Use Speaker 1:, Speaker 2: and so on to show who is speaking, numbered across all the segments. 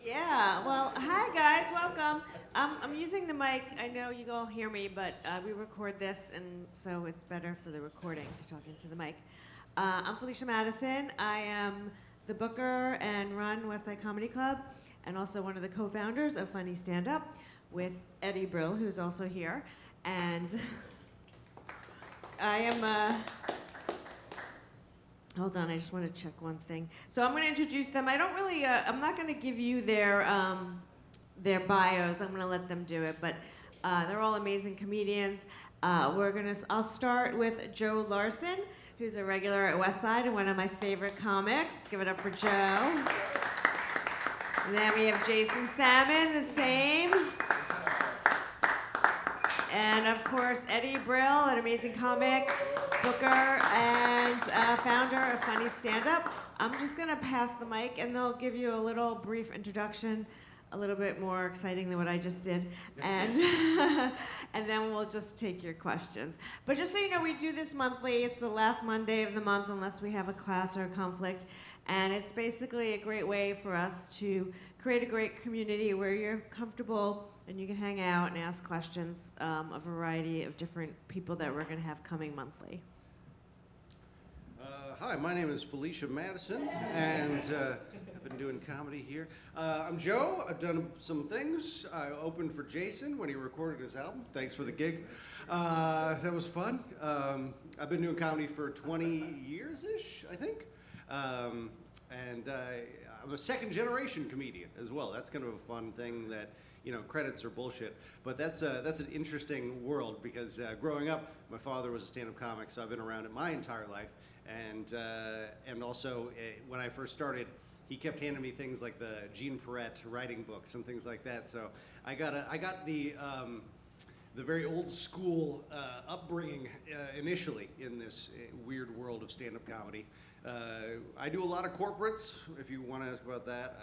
Speaker 1: Yeah, well, hi guys, welcome. I'm using the mic. I know you all hear me, but we record this, and so it's better for the recording to talk into the mic. I'm Felicia Madison. I am the booker and run West Side Comedy Club, and also one of the co-founders of FUNY Standup with Eddie Brill, who's also here. And I am. Hold on, I just want to check one thing. So I'm going to introduce them. I don't really, I'm not going to give you their bios. I'm going to let them do it, but they're all amazing comedians. I'll start with Joe Larson, who's a regular at West Side and one of my favorite comics. Let's give it up for Joe. And then we have Jason Salmon, the same. And of course, Eddie Brill, an amazing comic, booker, and founder of FUNY Standup. I'm just going to pass the mic, and they'll give you a little brief introduction, a little bit more exciting than what I just did, and and then we'll just take your questions. But just so you know, we do this monthly. It's the last Monday of the month, unless we have a class or a conflict, and it's basically a great way for us to create a great community where you're comfortable and you can hang out and ask questions, a variety of different people that we're going to have coming monthly.
Speaker 2: Hi, my name is Felicia Madison, and I've been doing comedy here. I'm Joe. I've done some things. I opened for Jason when he recorded his album. Thanks for the gig. That was fun. I've been doing comedy for 20 years-ish, I think. And I'm a second-generation comedian as well. That's kind of a fun thing that, you know, credits are bullshit. But that's an interesting world because growing up, my father was a stand-up comic, so I've been around it my entire life. And also, when I first started, he kept handing me things like the Jean Perrette writing books and things like that. So I got the very old school upbringing initially in this weird world of stand-up comedy. I do a lot of corporates. If you want to ask about that,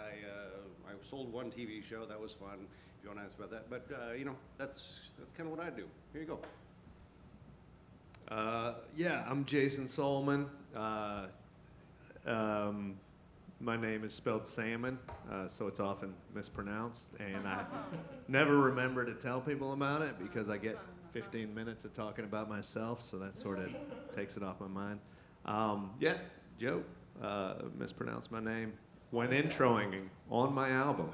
Speaker 2: I sold one TV show. That was fun. If you want to ask about that, but you know, that's kind of what I do. Here you go.
Speaker 3: Yeah, I'm Jason Salmon. My name is spelled Salmon, so it's often mispronounced, and I never remember to tell people about it because I get 15 minutes of talking about myself, so that sort of takes it off my mind. Yeah, Joe mispronounced my name when introing on my album.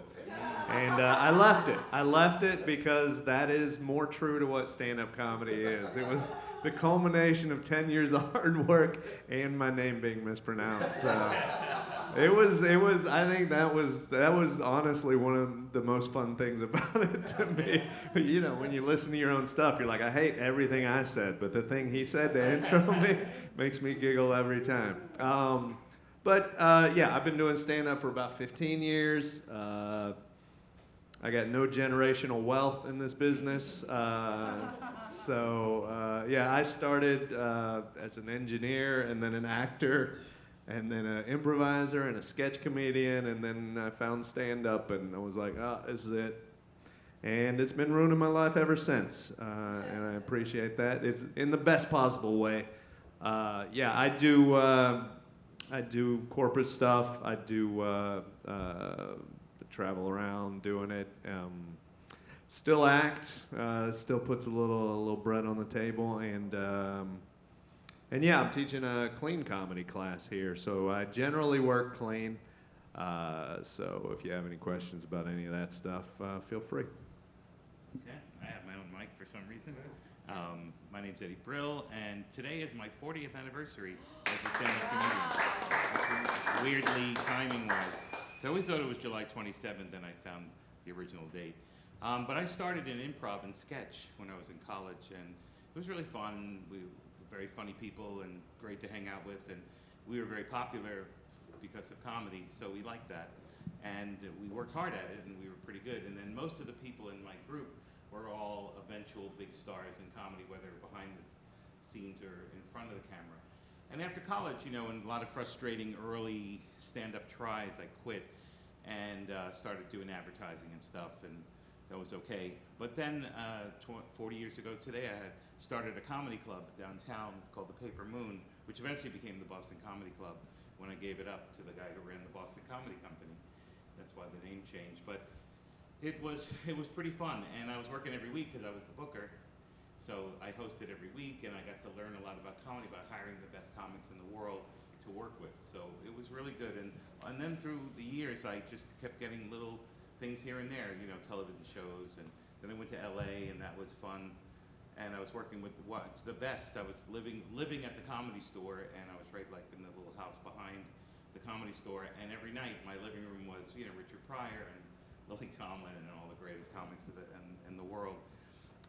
Speaker 3: And I left it. I left it because that is more true to what stand-up comedy is. It was the culmination of 10 years of hard work and my name being mispronounced. It was, I think that was honestly one of the most fun things about it to me. You know, when you listen to your own stuff, you're like, I hate everything I said, but the thing he said to intro me makes me giggle every time. But yeah, I've been doing stand-up for about 15 years. I got no generational wealth in this business. So yeah, I started as an engineer and then an actor and then an improviser and a sketch comedian, and then I found stand-up and I was like, oh, this is it. And it's been ruining my life ever since, and I appreciate that. It's in the best possible way. Yeah, I do corporate stuff. I do travel around doing it. Still act. Still puts a little bread on the table, and yeah, I'm teaching a clean comedy class here. So I generally work clean. So if you have any questions about any of that stuff, feel free.
Speaker 4: Okay, I have my own mic for some reason. My name's Eddie Brill, and today is my 40th anniversary as a stand-up comedian. Weirdly, timing-wise. So I always thought it was July 27th, and I found the original date. But I started in improv and sketch when I was in college, and it was really fun. We were very funny people and great to hang out with, and we were very popular because of comedy, so we liked that. And we worked hard at it, and we were pretty good. And then most of the people in my group were all eventual big stars in comedy, whether behind the scenes or in front of the camera. And after college, you know, and a lot of frustrating early stand-up tries, I quit and started doing advertising and stuff, and that was okay. But then 40 years ago today, I had started a comedy club downtown called the Paper Moon, which eventually became the Boston Comedy Club when I gave it up to the guy who ran the Boston Comedy Company. That's why the name changed. But it was pretty fun, and I was working every week because I was the booker. So I hosted every week, and I got to learn a lot about comedy, about hiring the best comics in the world to work with. So it was really good. And then through the years, I just kept getting little things here and there, you know, television shows. And then I went to LA, and that was fun. And I was working with the best. I was living at the Comedy Store, and I was right like in the little house behind the Comedy Store. And every night, my living room was, you know, Richard Pryor and Lily Tomlin and all the greatest comics in the world.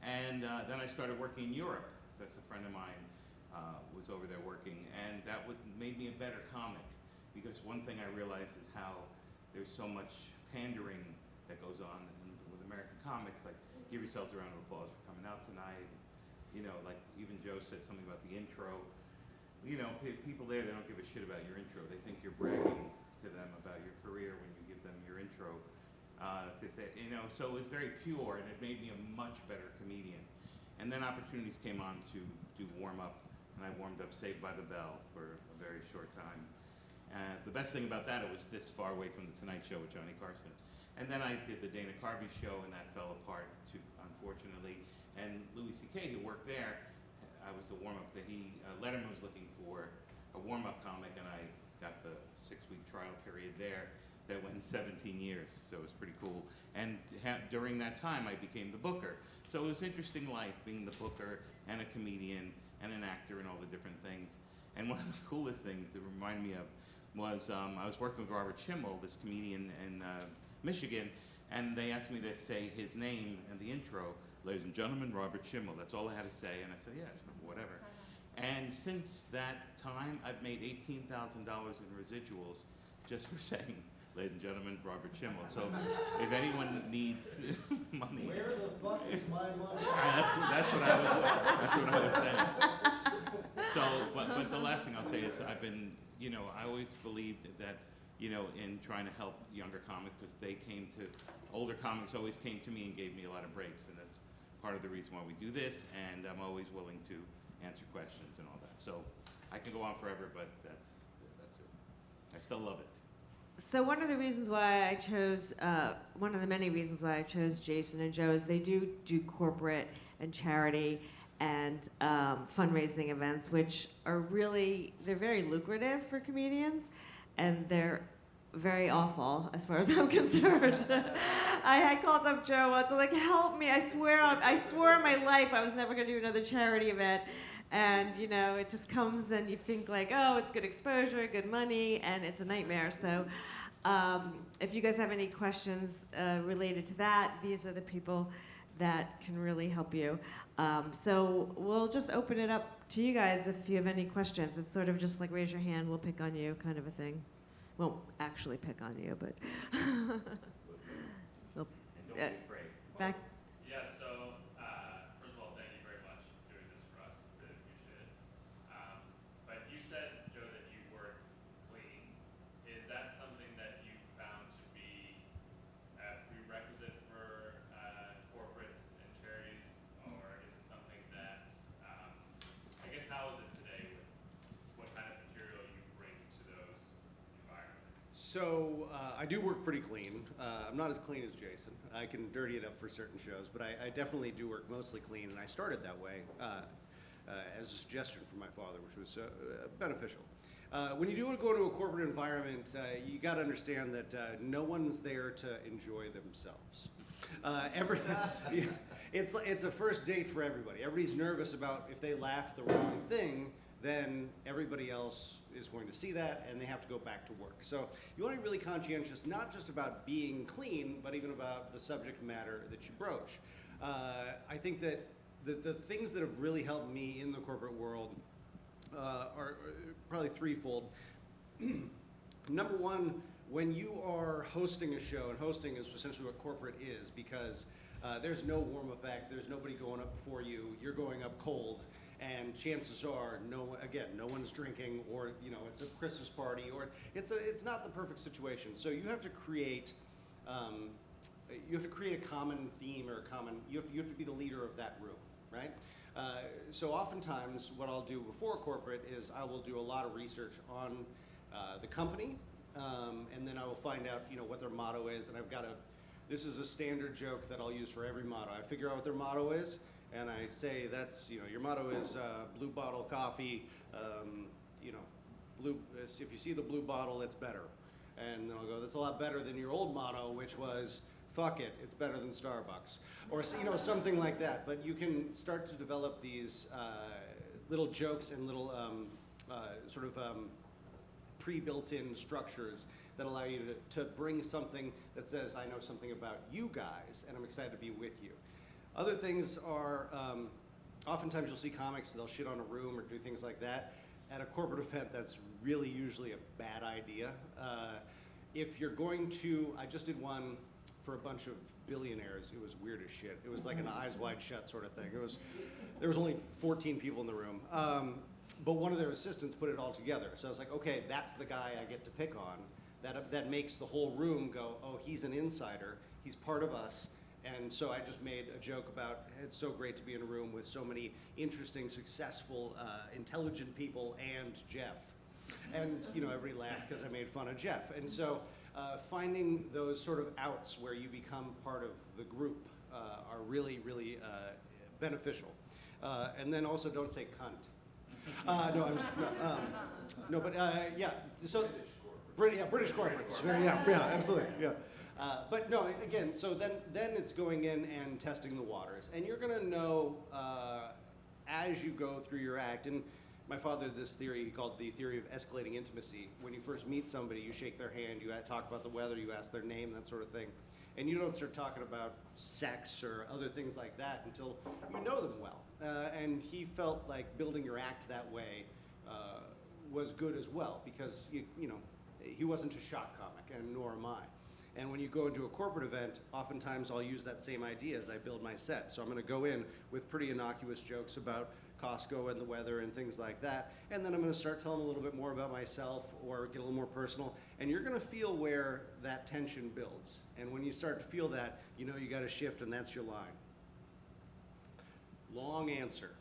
Speaker 4: And then I started working in Europe because a friend of mine was over there working, and that made me a better comic, because one thing I realized is how there's so much pandering that goes on with American comics, like give yourselves a round of applause for coming out tonight. You know, like even Joe said something about the intro. You know, people there, they don't give a shit about your intro. They think you're bragging to them about your career when you give them your intro. You know, so it was very pure, and it made me a much better comedian. And then opportunities came on to do warm-up, and I warmed up Saved by the Bell for a very short time. The best thing about that, it was this far away from The Tonight Show with Johnny Carson. And then I did the Dana Carvey show, and that fell apart, too, unfortunately. And Louis C.K., who worked there, I was the warm-up. Letterman was looking for a warm-up comic, and I got the 6-week trial period there. That went 17 years, so it was pretty cool. And during that time, I became the booker. So it was interesting life, being the booker and a comedian and an actor and all the different things. And one of the coolest things that reminded me of was I was working with Robert Schimmel, this comedian in Michigan, and they asked me to say his name in the intro. Ladies and gentlemen, Robert Schimmel. That's all I had to say, and I said, yeah, whatever. And since that time, I've made $18,000 in residuals just for saying, ladies and gentlemen, Robert Schimmel. So if anyone needs money,
Speaker 5: where the fuck is my money?
Speaker 4: That's what I was saying. So, but the last thing I'll say is I've been, you know, I always believed that, you know, in trying to help younger comics, because older comics always came to me and gave me a lot of breaks, and that's part of the reason why we do this. And I'm always willing to answer questions and all that. So I can go on forever, but that's it. I still love it.
Speaker 1: So one of the reasons why I chose, one of the many reasons why I chose Jason and Joe is they do corporate and charity and fundraising events, which are they're very lucrative for comedians, and they're very awful as far as I'm concerned. I called up Joe once, I'm like, help me, I swear in my life I was never gonna do another charity event. And, you know, it just comes and you think like, oh, it's good exposure, good money, and it's a nightmare. So if you guys have any questions related to that, these are the people that can really help you. So we'll just open it up to you guys if you have any questions. It's sort of just like raise your hand, we'll pick on you kind of a thing. Won't actually pick on you, but.
Speaker 4: And don't be afraid.
Speaker 1: Back.
Speaker 6: Yeah, so first of all, thank you very much for doing this for us. Really appreciate it. But you said, Joe, that you work clean. Is that something that you found to be a prerequisite for corporates and charities, or is it something that, I guess, how is it today with what kind of material you bring to those environments?
Speaker 2: So I do work pretty clean. I'm not as clean as Jason. I can dirty it up for certain shows, but I definitely do work mostly clean, and I started that way as a suggestion from my father, which was beneficial. When you do go to a corporate environment, you got to understand that no one's there to enjoy themselves. It's a first date for everybody. Everybody's nervous about if they laugh at the wrong thing, then everybody else is going to see that, and they have to go back to work. So you want to be really conscientious, not just about being clean, but even about the subject matter that you broach. I think that the things that have really helped me in the corporate world are probably threefold. Number one, when you are hosting a show, and hosting is essentially what corporate is, because there's no warm-up act, there's nobody going up before you, you're going up cold. And chances are, no one's drinking, or it's a Christmas party, or it's not the perfect situation. So you have to create, a common theme or you have to be the leader of that room, right? So oftentimes, what I'll do before corporate is I will do a lot of research on the company, and then I will find out, what their motto is, and this is a standard joke that I'll use for every motto. I figure out what their motto is, and I say that's, your motto is blue bottle coffee, blue, if you see the blue bottle, it's better. And then I'll go, that's a lot better than your old motto, which was, fuck it, it's better than Starbucks. Or, something like that. But you can start to develop these little jokes and little pre-built-in structures that allow you to bring something that says, I know something about you guys, and I'm excited to be with you. Other things are, oftentimes you'll see comics, they'll shit on a room or do things like that. At a corporate event, that's really usually a bad idea. If you're going to, I just did one for a bunch of billionaires. It was weird as shit. It was like an eyes wide shut sort of thing. There was only 14 people in the room. But one of their assistants put it all together. So I was like, okay, that's the guy I get to pick on. That makes the whole room go, oh, he's an insider. He's part of us. And so I just made a joke about, it's so great to be in a room with so many interesting, successful, intelligent people and Jeff. And, everybody laughed because I made fun of Jeff. And so finding those sort of outs where you become part of the group are really, really beneficial. And then also don't say cunt. Yeah, so, British corporates. Yeah, absolutely, yeah. But no, again, so then it's going in and testing the waters. And you're gonna know as you go through your act, and my father had this theory he called the theory of escalating intimacy. When you first meet somebody, you shake their hand, you talk about the weather, you ask their name, that sort of thing. And you don't start talking about sex or other things like that until you know them well. And he felt like building your act that way was good as well, because he wasn't a shock comic, and nor am I. And when you go into a corporate event, oftentimes I'll use that same idea as I build my set. So I'm going to go in with pretty innocuous jokes about Costco and the weather and things like that. And then I'm going to start telling a little bit more about myself or get a little more personal. And you're going to feel where that tension builds. And when you start to feel that, you got to shift, and that's your line. Long answer.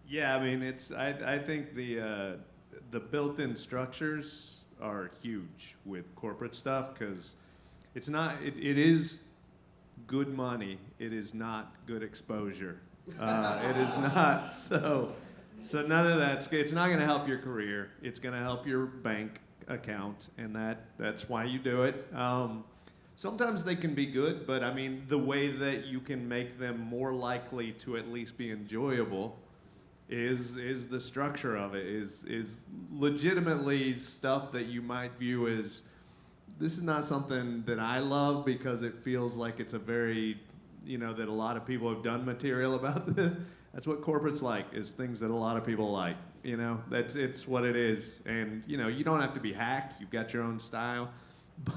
Speaker 3: Yeah, I mean, I think the built-in structures are huge with corporate stuff, because it is good money. It is not good exposure. It is not. So none of that's, it's not going to help your career. It's going to help your bank account, and that's why you do it. Sometimes they can be good, but I mean, the way that you can make them more likely to at least be enjoyable is the structure of it, is legitimately stuff that you might view as, this is not something that I love because it feels like it's a very, that a lot of people have done material about this. That's what corporate's like, is things that a lot of people like. It's what it is. And you don't have to be hack, you've got your own style.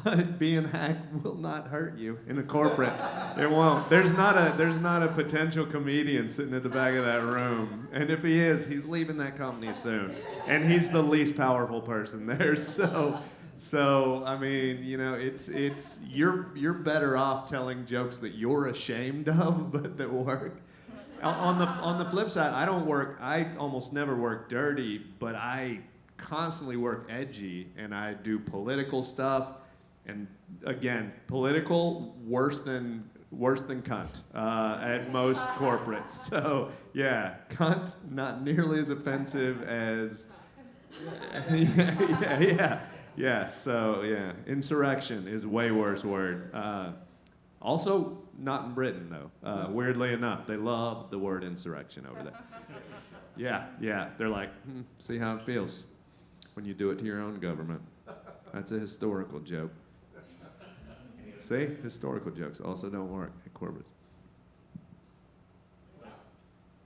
Speaker 3: But being hacked will not hurt you in a corporate. It won't. There's not a potential comedian sitting at the back of that room. And if he is, he's leaving that company soon. And he's the least powerful person there. So I mean, it's you're better off telling jokes that you're ashamed of but that work. On the flip side, I almost never work dirty, but I constantly work edgy, and I do political stuff. And again, political, worse than cunt at most corporates. So yeah, cunt, not nearly as offensive as, yeah. So yeah, insurrection is way worse word. Also, not in Britain though. Weirdly enough, they love the word insurrection over there. Yeah, they're like, see how it feels when you do it to your own government. That's a historical joke. See, historical jokes also don't work at corporates.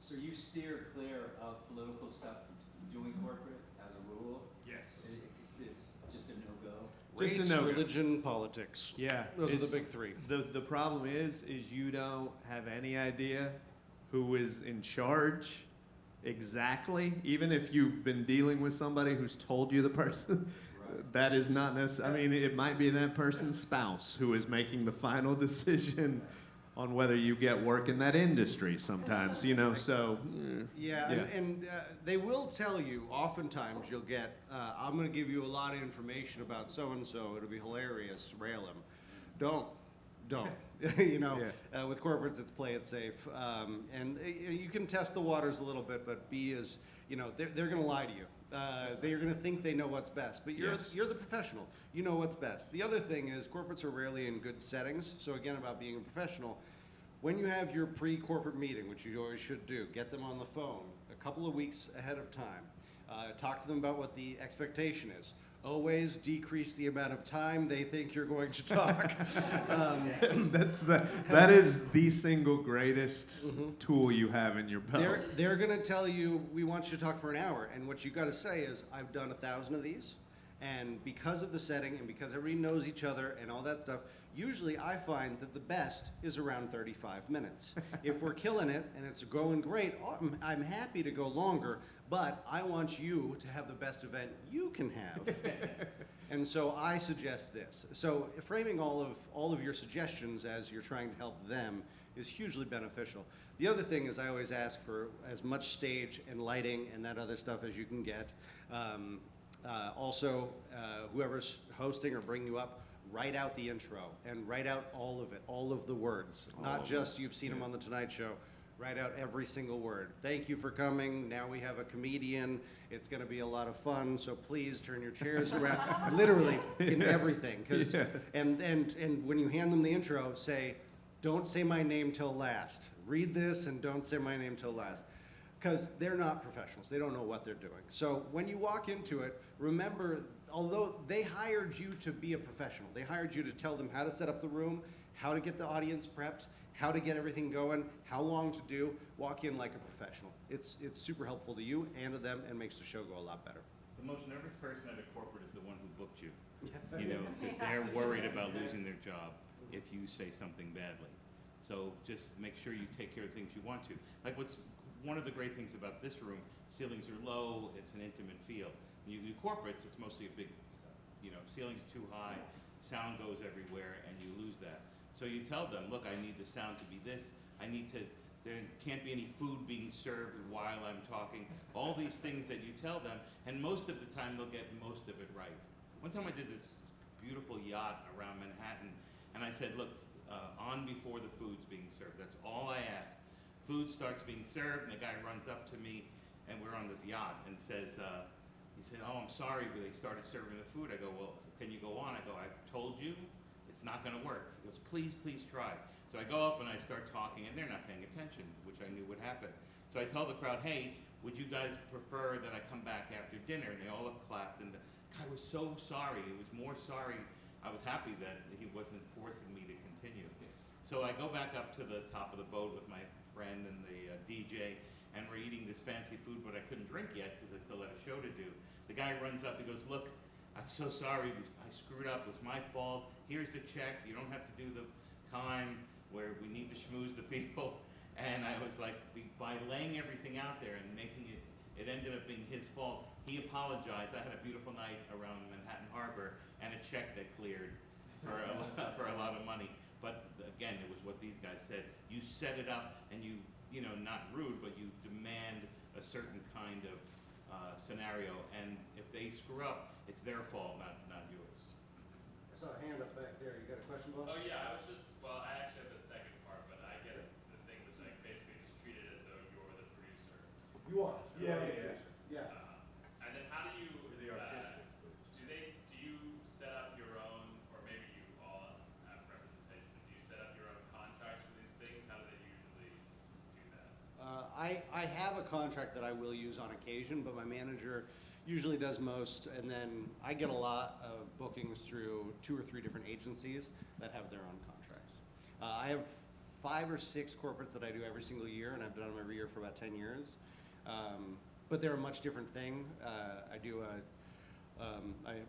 Speaker 5: So you steer clear of political stuff doing corporate as a rule?
Speaker 3: Yes.
Speaker 5: It's just a no-go?
Speaker 3: Just a
Speaker 2: Race,
Speaker 3: no-go.
Speaker 2: religion, politics.
Speaker 3: Yeah.
Speaker 2: Those are the big three.
Speaker 3: The problem is you don't have any idea who is in charge exactly, even if you've been dealing with somebody who's told you the person. That is not necessary. I mean, it might be that person's spouse who is making the final decision on whether you get work in that industry sometimes, you know, so.
Speaker 2: Yeah, and they will tell you, oftentimes you'll get, I'm going to give you a lot of information about so-and-so, it'll be hilarious, rail him. Don't. You know, with corporates, it's play it safe. And you can test the waters a little bit, but B is, you know, they're going to lie to you. They're going to think they know what's best, but you're the professional. You know what's best. The other thing is corporates are rarely in good settings. So again, about being a professional, when you have your pre-corporate meeting, which you always should do, get them on the phone a couple of weeks ahead of time. Talk to them about what the expectation is. Always decrease the amount of time they think you're going to talk.
Speaker 3: That is the single greatest tool you have in your belt.
Speaker 2: They're going to tell you, we want you to talk for an hour. And what you got to say is, I've done 1,000 of these. And because of the setting and because everybody knows each other and all that stuff, usually I find that the best is around 35 minutes. If we're killing it and it's going great, I'm happy to go longer, but I want you to have the best event you can have. And so I suggest this. So framing all of your suggestions as you're trying to help them is hugely beneficial. The other thing is I always ask for as much stage and lighting and that other stuff as you can get. Also, whoever's hosting or bringing you up, write out the intro and write out all of it, all of the words. Not just you've seen them on The Tonight Show. Write out every single word. Thank you for coming. Now we have a comedian. It's going to be a lot of fun, so please turn your chairs around. Literally in everything. And when you hand them the intro, say, don't say my name till last. Read this and don't say my name till last. Because they're not professionals. They don't know what they're doing. So when you walk into it, remember, although they hired you to be a professional, they hired you to tell them how to set up the room, how to get the audience prepped, how to get everything going, how long to do, walk in like a professional. It's super helpful to you and to them and makes the show go a lot better.
Speaker 4: The most nervous person at a corporate is the one who booked you. You know, because they're worried about losing their job if you say something badly. So just make sure you take care of things you want to. Like one of the great things about this room, ceilings are low, it's an intimate feel. When you do corporates, it's mostly a big, you know, ceilings too high, sound goes everywhere, and you lose that. So you tell them, look, I need the sound to be this, there can't be any food being served while I'm talking. All these things that you tell them, and most of the time they'll get most of it right. One time I did this beautiful yacht around Manhattan, and I said, look, on before the food's being served. That's all I ask. Food starts being served, and the guy runs up to me, and we're on this yacht, and says, he said, oh, I'm sorry, but they started serving the food. I go, well, can you go on? I go, I told you, it's not gonna work. He goes, please try. So I go up and I start talking, and they're not paying attention, which I knew would happen. So I tell the crowd, hey, would you guys prefer that I come back after dinner? And they all clapped, and the guy was so sorry. He was more sorry. I was happy that he wasn't forcing me to continue. So I go back up to the top of the boat with my friend and the DJ, and we're eating this fancy food, but I couldn't drink yet because I still had a show to do. The guy runs up, he goes, look, I'm so sorry, I screwed up, it was my fault. Here's the check, you don't have to do the time where we need to schmooze the people. And I was like, by laying everything out there and making it ended up being his fault. He apologized. I had a beautiful night around Manhattan Harbor and a check that cleared for a lot of money. But again, it was what these guys said. You set it up and you know, not rude, but you demand a certain kind of scenario. And if they screw up, it's their fault, not yours.
Speaker 2: I saw a hand up back there. You got a question, boss?
Speaker 6: Oh yeah, I actually have the second part, but I guess the thing was like basically just treat it as though you're the producer.
Speaker 2: You are. Yeah.
Speaker 6: And then how do you,
Speaker 5: The artistic.
Speaker 6: do you set up your own, or maybe you all have representation, but do you set up your own contracts for these things? How do they usually do that?
Speaker 2: I have a contract that I will use on occasion, but my manager usually does most, and then I get a lot of bookings through 2 or 3 different agencies that have their own contracts. I have 5 or 6 corporates that I do every single year, and I've done them every year for about 10 years. But they're a much different thing. I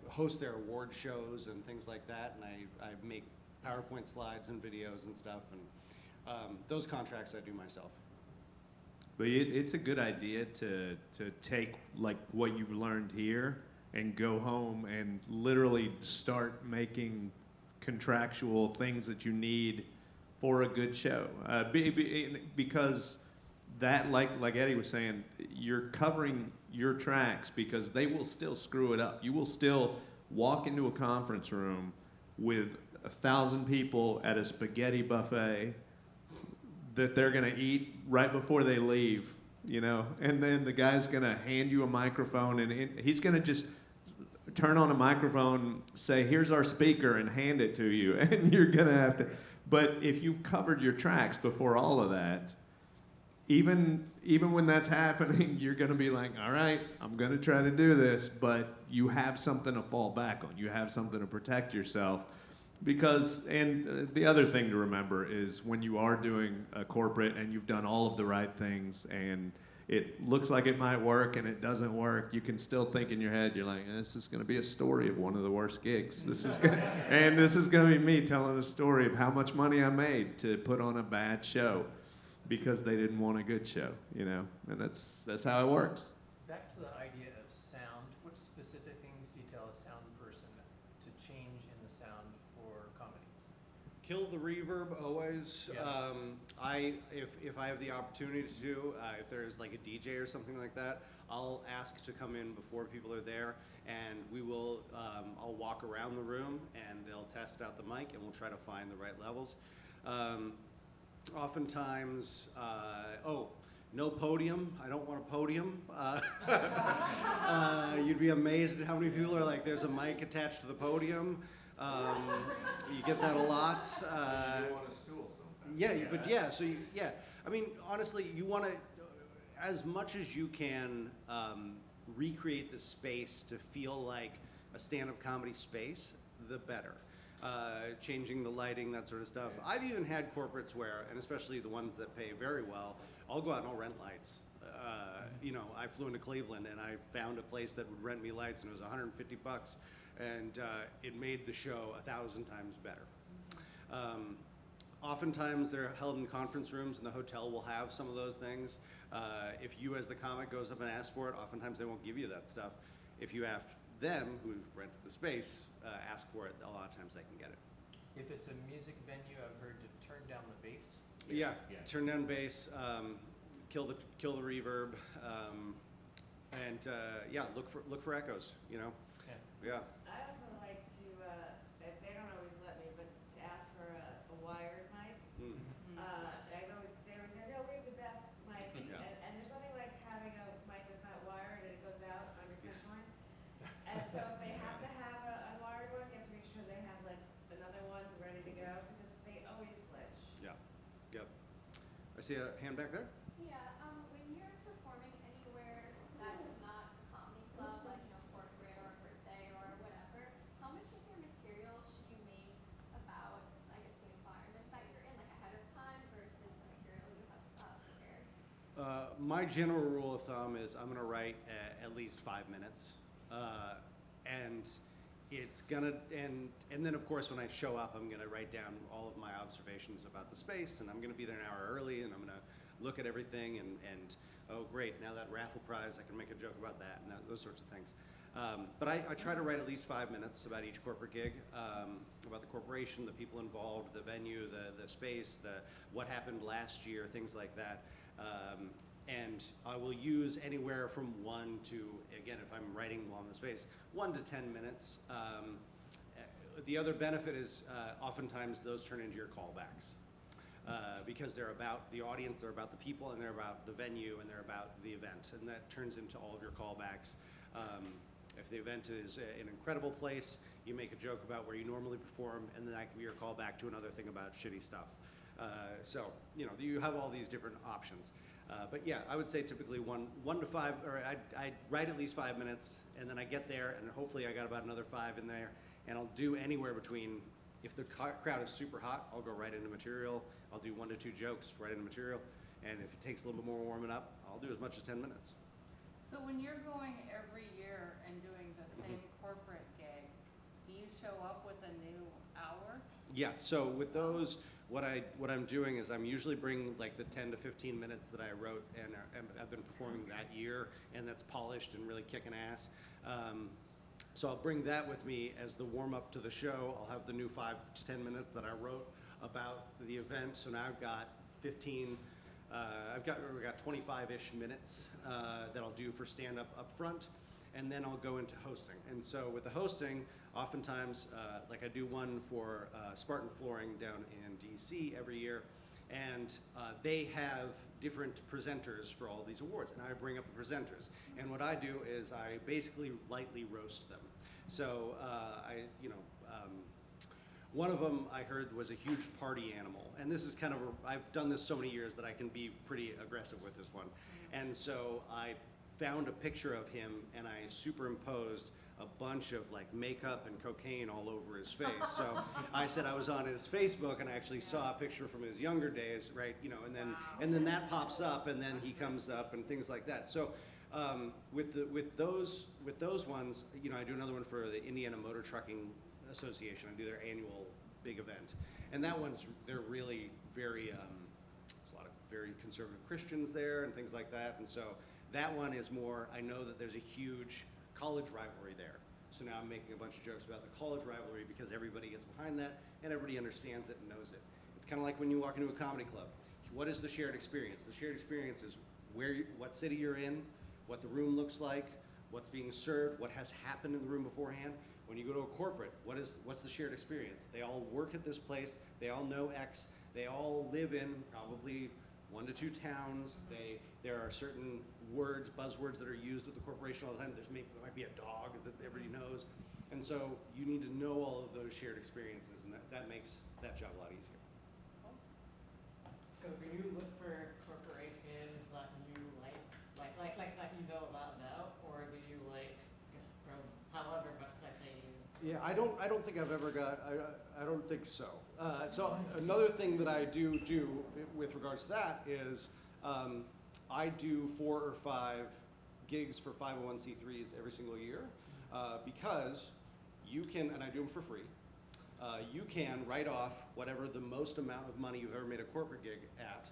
Speaker 2: host their award shows and things like that, and I make PowerPoint slides and videos and stuff, and those contracts I do myself.
Speaker 3: But it's a good idea to take like what you've learned here and go home and literally start making contractual things that you need for a good show. Because that, like Eddie was saying, you're covering your tracks because they will still screw it up. You will still walk into a conference room with 1,000 people at a spaghetti buffet that they're gonna eat right before they leave, you know, and then the guy's gonna hand you a microphone and he's gonna just turn on a microphone, say, here's our speaker, and hand it to you, and you're gonna have to, but if you've covered your tracks before all of that, even when that's happening, you're gonna be like, all right, I'm gonna try to do this, but you have something to fall back on. You have something to protect yourself. Because, and the other thing to remember is when you are doing a corporate and you've done all of the right things and it looks like it might work and it doesn't work, you can still think in your head, you're like, this is gonna be a story of one of the worst gigs. This is gonna be me telling a story of how much money I made to put on a bad show because they didn't want a good show, you know? And that's how it works.
Speaker 7: Back to the idea of sound, what specific things do you tell a sound person to change in the sound for comedy?
Speaker 2: Kill the reverb always.
Speaker 7: Yeah.
Speaker 2: If I have the opportunity to do, if there's like a DJ or something like that, I'll ask to come in before people are there, and we will. I'll walk around the room, and they'll test out the mic, and we'll try to find the right levels. Oftentimes, no podium. I don't want a podium. You'd be amazed at how many people are like, there's a mic attached to the podium. You get that a lot.
Speaker 3: You want a stool sometimes.
Speaker 2: Yeah, but yeah, so yeah. I mean, honestly, you want to, as much as you can, recreate the space to feel like a stand-up comedy space, the better. Changing the lighting, that sort of stuff. I've even had corporates where, and especially the ones that pay very well, I'll go out and I'll rent lights. You know, I flew into Cleveland and I found a place that would rent me lights, and it was $150, and it made the show 1,000 times better. Oftentimes they're held in conference rooms, and the hotel will have some of those things. If you as the comic goes up and asks for it, oftentimes they won't give you that stuff. If you have them, who've rented the space, ask for it, a lot of times they can get it.
Speaker 7: If it's a music venue, I've heard to turn down the bass.
Speaker 2: Yeah,
Speaker 4: Yes.
Speaker 2: turn down bass, kill the reverb, and yeah, look for echoes. You know, yeah.
Speaker 1: I also like to, if they don't always let me, but to ask for a wired mic. I know they always say, no, we have the best mics,
Speaker 2: Yeah.
Speaker 1: and there's nothing like having a mic that's not wired and it goes out on your punch line. And so if they have to have a wired one, you have to make sure they have like another one ready to go because they always glitch.
Speaker 2: Yeah. Yep. I see a hand back there.
Speaker 8: Yeah, when you're performing anywhere that's not a comedy club, like, you know, corporate or birthday or whatever, how much of your material should you make about, I guess, the environment that you're in, like ahead of time versus the material you have prepared?
Speaker 2: My general rule of thumb is I'm going to write at least 5 minutes, and it's gonna and then of course when I show up, I'm going to write down all of my observations about the space, and I'm going to be there an hour early, and I'm going to look at everything and oh great, now that raffle prize, I can make a joke about that, and those sorts of things. But I try to write at least 5 minutes about each corporate gig, about the corporation, the people involved, the venue, the space, what happened last year, things like that. And I will use anywhere from 1 to, again, if I'm writing on the space, 1 to 10 minutes. The other benefit is oftentimes those turn into your callbacks. Because they're about the audience, they're about the people, and they're about the venue, and they're about the event. And that turns into all of your callbacks. If the event is an incredible place, you make a joke about where you normally perform, and then that can be your callback to another thing about shitty stuff. So, you know, you have all these different options. But yeah, I would say typically 1 to 5, or I write at least 5 minutes, and then I get there, and hopefully I got about another 5 in there, and I'll do anywhere between, if the crowd is super hot, I'll go right into material. I'll do 1 to 2 jokes right into material, and if it takes a little bit more warming up, I'll do as much as 10 minutes.
Speaker 9: So when you're going every year and doing the same corporate gig, do you show up with a new hour?
Speaker 2: Yeah, so with those, what I'm doing is I'm usually bringing like the 10 to 15 minutes that I wrote and I've been performing that year, and that's polished and really kicking ass. So I'll bring that with me as the warm up to the show. I'll have the new 5 to 10 minutes that I wrote about the event. So now I've got 15, we've got 25-ish minutes that I'll do for stand-up up front, and then I'll go into hosting. And so with the hosting, oftentimes, like I do one for Spartan Flooring down in DC every year, and they have different presenters for all these awards, and I bring up the presenters. And what I do is I basically lightly roast them. So one of them I heard was a huge party animal, and this is kind of I've done this so many years that I can be pretty aggressive with this one. And so I found a picture of him and I superimposed a bunch of like makeup and cocaine all over his face. So I said I was on his Facebook and I actually saw a picture from his younger days, right? And then that pops up and then he comes up and things like that. So with those ones, I do another one for the Indiana Motor Trucking Association. I do their annual big event, and that one's they're really very there's a lot of very conservative Christians there and things like that, and so that one is more. I know that there's a huge college rivalry there, so now I'm making a bunch of jokes about the college rivalry because everybody gets behind that and everybody understands it and knows it. It's kind of like when you walk into a comedy club. What is the shared experience? The shared experience is what city you're in, what the room looks like, what's being served, what has happened in the room beforehand. When you go to a corporate, what's the shared experience? They all work at this place, they all know X, they all live in probably 1 to 2 towns. There are certain words, buzzwords that are used at the corporation all the time. There might be a dog that everybody knows. And so you need to know all of those shared experiences, and that makes that job a lot easier.
Speaker 10: So when you look for a corporation that you like you know about now, or do you like just from however much that they use?
Speaker 2: Yeah, I don't think I've ever got. I don't think so. So another thing that I do with regards to that is I do 4 or 5 gigs for 501c3s every single year because you can, and I do them for free. You can write off whatever the most amount of money you've ever made a corporate gig at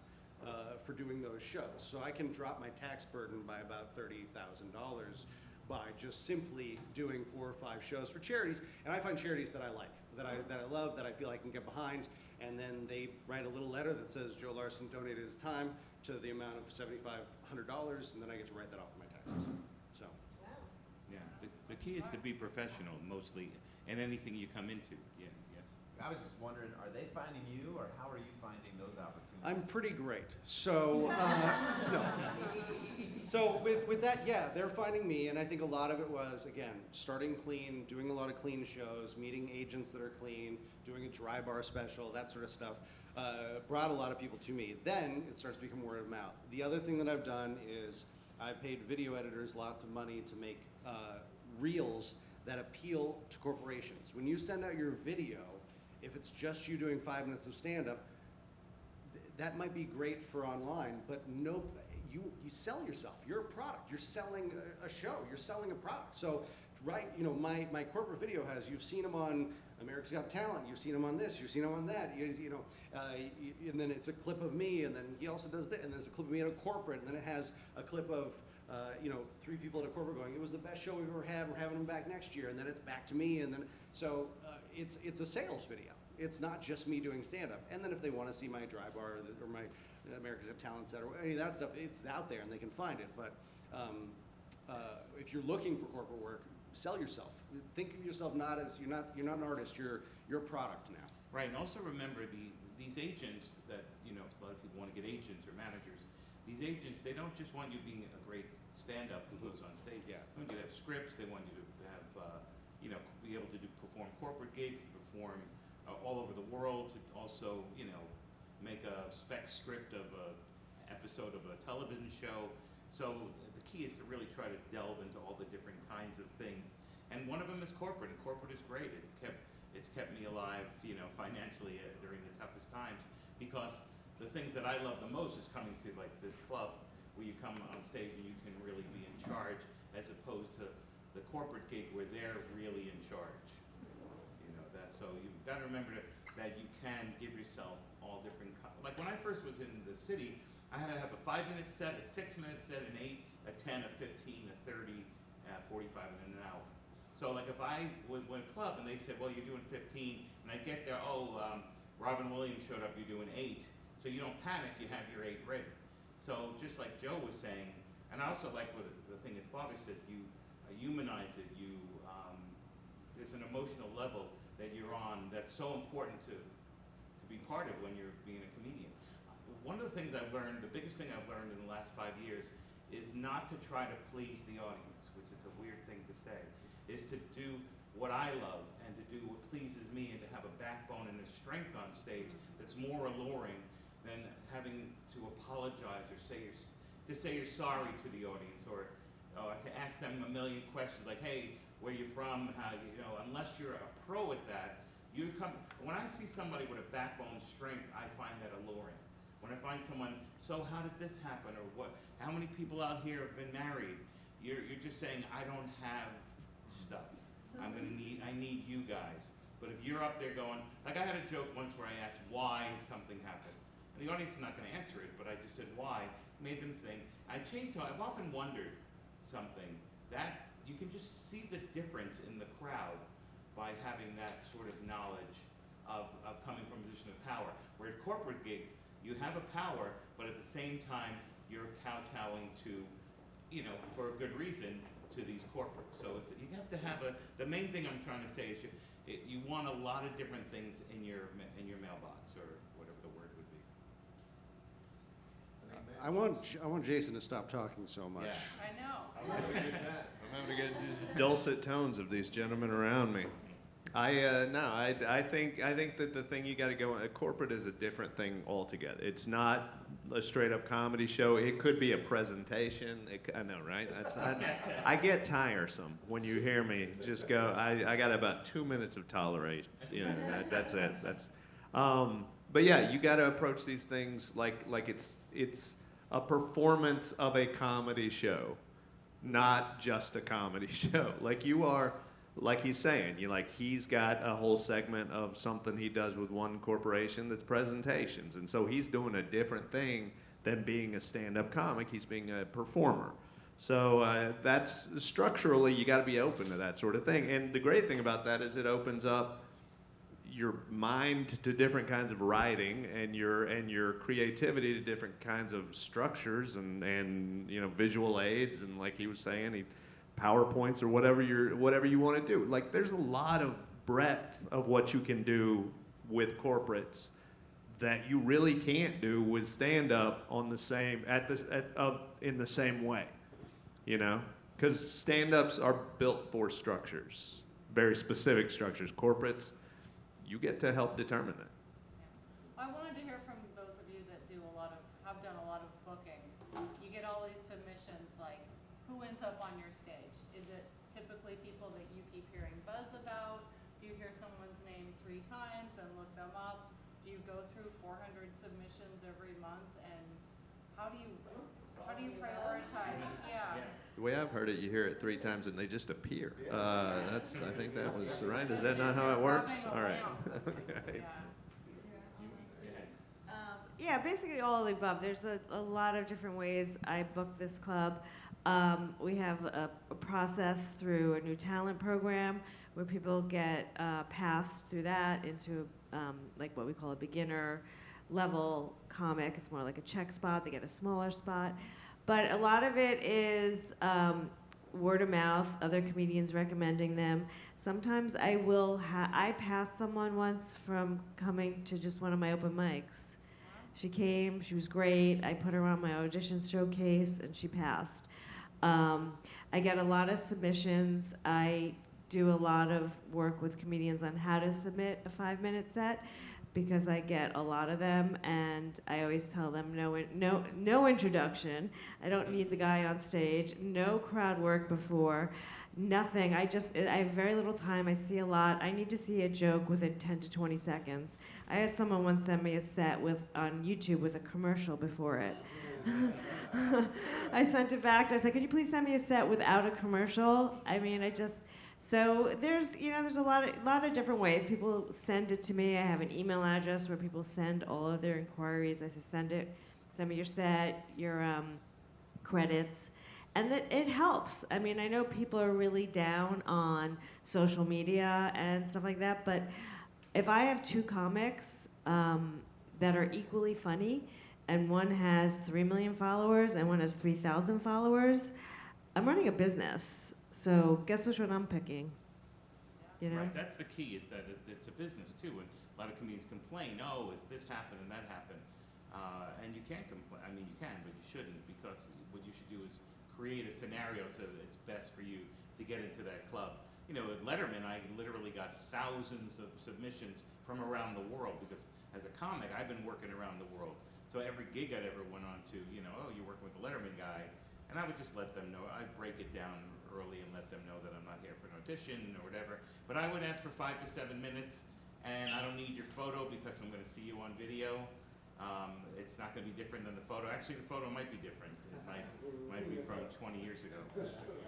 Speaker 2: for doing those shows. So I can drop my tax burden by about $30,000 by just simply doing 4 or 5 shows for charities. And I find charities that I like, that I love, that I feel I can get behind. And then they write a little letter that says Joe Larson donated his time to the amount of $7,500, and then I get to write that off of my taxes. So.
Speaker 8: Wow.
Speaker 4: Yeah, the key is to be professional mostly in anything you come into. Yeah, yes.
Speaker 11: I was just wondering, are they finding you, or how are you finding those opportunities?
Speaker 2: I'm pretty great. So, no. So with that, yeah, they're finding me, and I think a lot of it was, again, starting clean, doing a lot of clean shows, meeting agents that are clean, doing a dry bar special, that sort of stuff, brought a lot of people to me. Then it starts to become word of mouth. The other thing that I've done is I've paid video editors lots of money to make reels that appeal to corporations. When you send out your video, if it's just you doing 5 minutes of stand-up, that might be great for online, but no, you sell yourself. You're a product. You're selling a show. You're selling a product. So, right, my corporate video has, you've seen them on America's Got Talent. You've seen them on this. You've seen them on that. And then it's a clip of me, and then he also does that, and there's a clip of me at a corporate, and then it has a clip of 3 people at a corporate going, it was the best show we've ever had. We're having them back next year, and then it's back to me, and then so it's a sales video. It's not just me doing stand-up. And then if they want to see my dry bar or my America's Got Talent set or any of that stuff, it's out there and they can find it. But if you're looking for corporate work, sell yourself. Think of yourself not as you're not an artist. You're a product now.
Speaker 4: Right, and also remember these agents that a lot of people want to get agents or managers. These agents, they don't just want you being a great stand-up who goes on stage.
Speaker 2: Yeah.
Speaker 4: They want you to have scripts. They want you to have be able to perform corporate gigs, perform all over the world, to also, make a spec script of an episode of a television show. So the key is to really try to delve into all the different kinds of things. And one of them is corporate, and corporate is great. It's kept me alive, financially during the toughest times, because the things that I love the most is coming to like this club where you come on stage and you can really be in charge, as opposed to the corporate gig where they're really in charge. So you've got to remember that you can give yourself all different like when I first was in the city, I had to have a 5-minute set, a 6-minute set, an 8, a 10, a 15, a 30, 45, and an hour. So like if I went to a club and they said, well, you're doing 15, and I get there, Robin Williams showed up, you do an 8. So you don't panic, you have your 8 ready. So just like Joe was saying, and I also like what the thing his father said, you humanize it, there's an emotional level that you're on that's so important to be part of when you're being a comedian. One of the things I've learned, the biggest thing I've learned in the last 5 years, is not to try to please the audience, which is a weird thing to say, is to do what I love and to do what pleases me and to have a backbone and a strength on stage that's more alluring than having to apologize or say you're sorry to the audience, or to ask them a million questions like, hey, where you from, how unless you're a pro at that, when I see somebody with a backbone strength, I find that alluring. When I find someone, so how did this happen, or how many people out here have been married? You're just saying, I don't have stuff. I need you guys. But if you're up there going, like I had a joke once where I asked why something happened. And the audience is not going to answer it, but I just said why, made them think. I changed I've often wondered something, that you can just see the difference in the crowd by having that sort of knowledge of coming from a position of power. Where at corporate gigs, you have a power, but at the same time, you're kowtowing to, for a good reason, to these corporates. So you have to have the main thing I'm trying to say is you want a lot of different things in your mailbox, or whatever the word would be.
Speaker 2: I want Jason to stop talking so much.
Speaker 4: Yeah.
Speaker 9: I know.
Speaker 3: I'm having a good time. I'm having a good just dulcet tones of these gentlemen around me. I think that the thing you got to go. Corporate is a different thing altogether. It's not a straight up comedy show. It could be a presentation. I know, right? I get tiresome when you hear me just go. I got about 2 minutes of toleration. That's it. But yeah, you got to approach these things like it's a performance of a comedy show, not just a comedy show. Like you are. Like he's saying, he's got a whole segment of something he does with one corporation that's presentations. And so he's doing a different thing than being a stand-up comic. He's being a performer. So that's structurally, you got to be open to that sort of thing. And the great thing about that is it opens up your mind to different kinds of writing and your creativity to different kinds of structures and visual aids. And like he was saying, PowerPoints or whatever you want to do. Like there's a lot of breadth of what you can do with corporates that you really can't do with stand-up on the same in the same way, because stand-ups are built for structures, very specific structures. Corporates, you get to help determine that.
Speaker 9: I wanted to hear from those of you that have done a lot of booking. You get all these submissions, like who ends up on your stage? Is it typically people that you keep hearing buzz about? Do you hear someone's name 3 times and look them up? Do you go through 400 submissions every month? And how do you prioritize? Yeah.
Speaker 3: The way I've heard it, you hear it 3 times and they just appear. I think that was right. Is that not how it works? All right. Okay.
Speaker 1: Yeah, basically all of the above. There's a lot of different ways I book this club. We have a process through a new talent program where people get passed through that into like what we call a beginner level comic. It's more like a check spot. They get a smaller spot. But a lot of it is word of mouth, other comedians recommending them. Sometimes I passed someone once from coming to just one of my open mics. She came, she was great. I put her on my audition showcase and she passed. I get a lot of submissions. I do a lot of work with comedians on how to submit a 5-minute set because I get a lot of them, and I always tell them no introduction. I don't need the guy on stage. No crowd work before. Nothing. I have very little time. I see a lot. I need to see a joke within 10 to 20 seconds. I had someone once send me a set on YouTube with a commercial before it. I sent it back. I said, "Could you please send me a set without a commercial?" So there's a lot of different ways. People send it to me. I have an email address where people send all of their inquiries. I say, send me your set, your credits. And that it helps. I mean, I know people are really down on social media and stuff like that, but if I have 2 comics that are equally funny, and one has 3 million followers and one has 3,000 followers. I'm running a business, so guess which one I'm picking? You know?
Speaker 4: Right, that's the key, is that it's a business too, and a lot of comedians complain, oh, this happened and that happened. And you can't complain, I mean, you can, but you shouldn't, because what you should do is create a scenario so that it's best for you to get into that club. You know, at Letterman, I literally got thousands of submissions from around the world, because as a comic, I've been working around the world. So every gig I'd ever went on to, you know, oh, you're working with the Letterman guy, and I would just let them know, I'd break it down early and let them know that I'm not here for an audition or whatever. But I would ask for 5 to 7 minutes, and I don't need your photo because I'm gonna see you on video. It's not going to be different than the photo. Actually, the photo might be different. It might be from 20 years ago.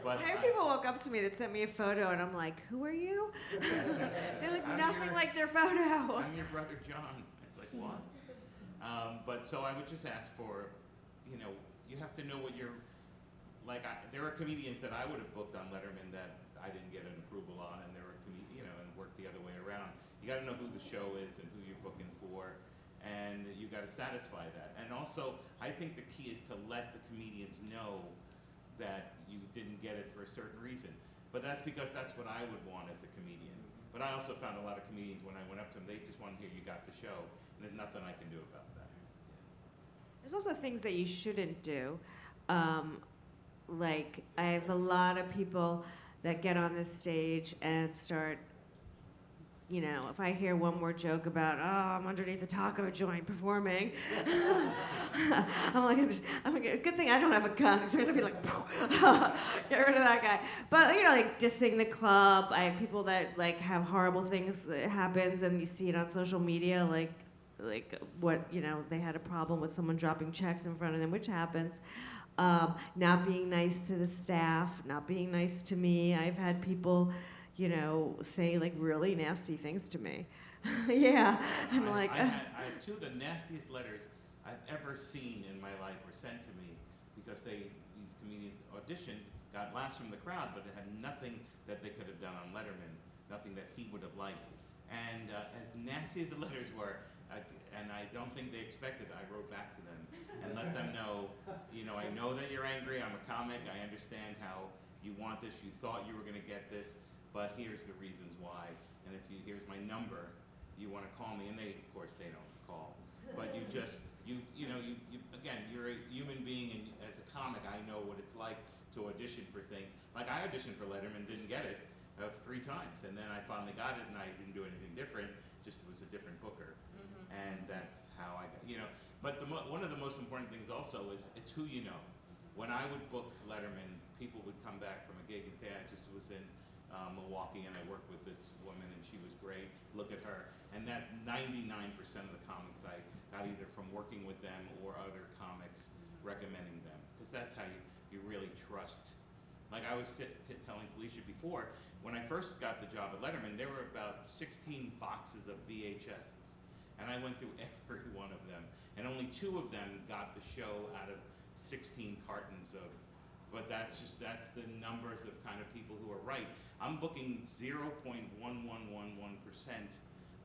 Speaker 4: But
Speaker 1: I have people walk up to me that sent me a photo, and I'm like, who are you? They look nothing like their photo.
Speaker 4: I'm your brother John. It's like, what? But so I would just ask for, you know, you have to know what you're, like, there are comedians that I would have booked on Letterman that I didn't get an approval on, and there were, you know, and worked the other way around. You got to know who the show is and who you're booking for. And you got to satisfy that. And also, I think the key is to let the comedians know that you didn't get it for a certain reason. But that's because that's what I would want as a comedian. But I also found a lot of comedians, when I went up to them, they just want to hear you got the show, and there's nothing I can do about that.
Speaker 1: There's also things that you shouldn't do. Like, I have a lot of people that get on this stage and start, you know, if I hear one more joke about, oh, I'm underneath a taco joint performing, I'm like, good thing I don't have a gun, because I'm gonna be like, get rid of that guy. But, you know, like dissing the club. I have people that like have horrible things that happens, and you see it on social media, like what, you know, they had a problem with someone dropping checks in front of them, which happens. Not being nice to the staff, not being nice to me. I've had people, you know, say like really nasty things to me. Yeah, I'm like.
Speaker 4: I had 2 of the nastiest letters I've ever seen in my life were sent to me because these comedians auditioned, got laughs from the crowd, but it had nothing that they could have done on Letterman, nothing that he would have liked. And as nasty as the letters were, and I don't think they expected it, I wrote back to them and let them know, you know, I know that you're angry, I'm a comic, I understand how you want this, you thought you were gonna get this, but here's the reasons why. And if here's my number, you want to call me, and they, of course, they don't call. But you just, you know, again, you're a human being, and as a comic, I know what it's like to audition for things. Like, I auditioned for Letterman, didn't get it 3 times, and then I finally got it, and I didn't do anything different, just it was a different booker. And that's how I got, you know. But one of the most important things also is, it's who you know. When I would book Letterman, people would come back from a gig and say, I just was in Milwaukee, and I worked with this woman, and she was great. Look at her. And that 99% of the comics I got either from working with them or other comics recommending them, because that's how you really trust. Like I was telling Felicia before, when I first got the job at Letterman, there were about 16 boxes of VHSs, and I went through every one of them, and only 2 of them got the show out of 16 cartons of. But that's the numbers of kind of people who are right. I'm booking 0.1111%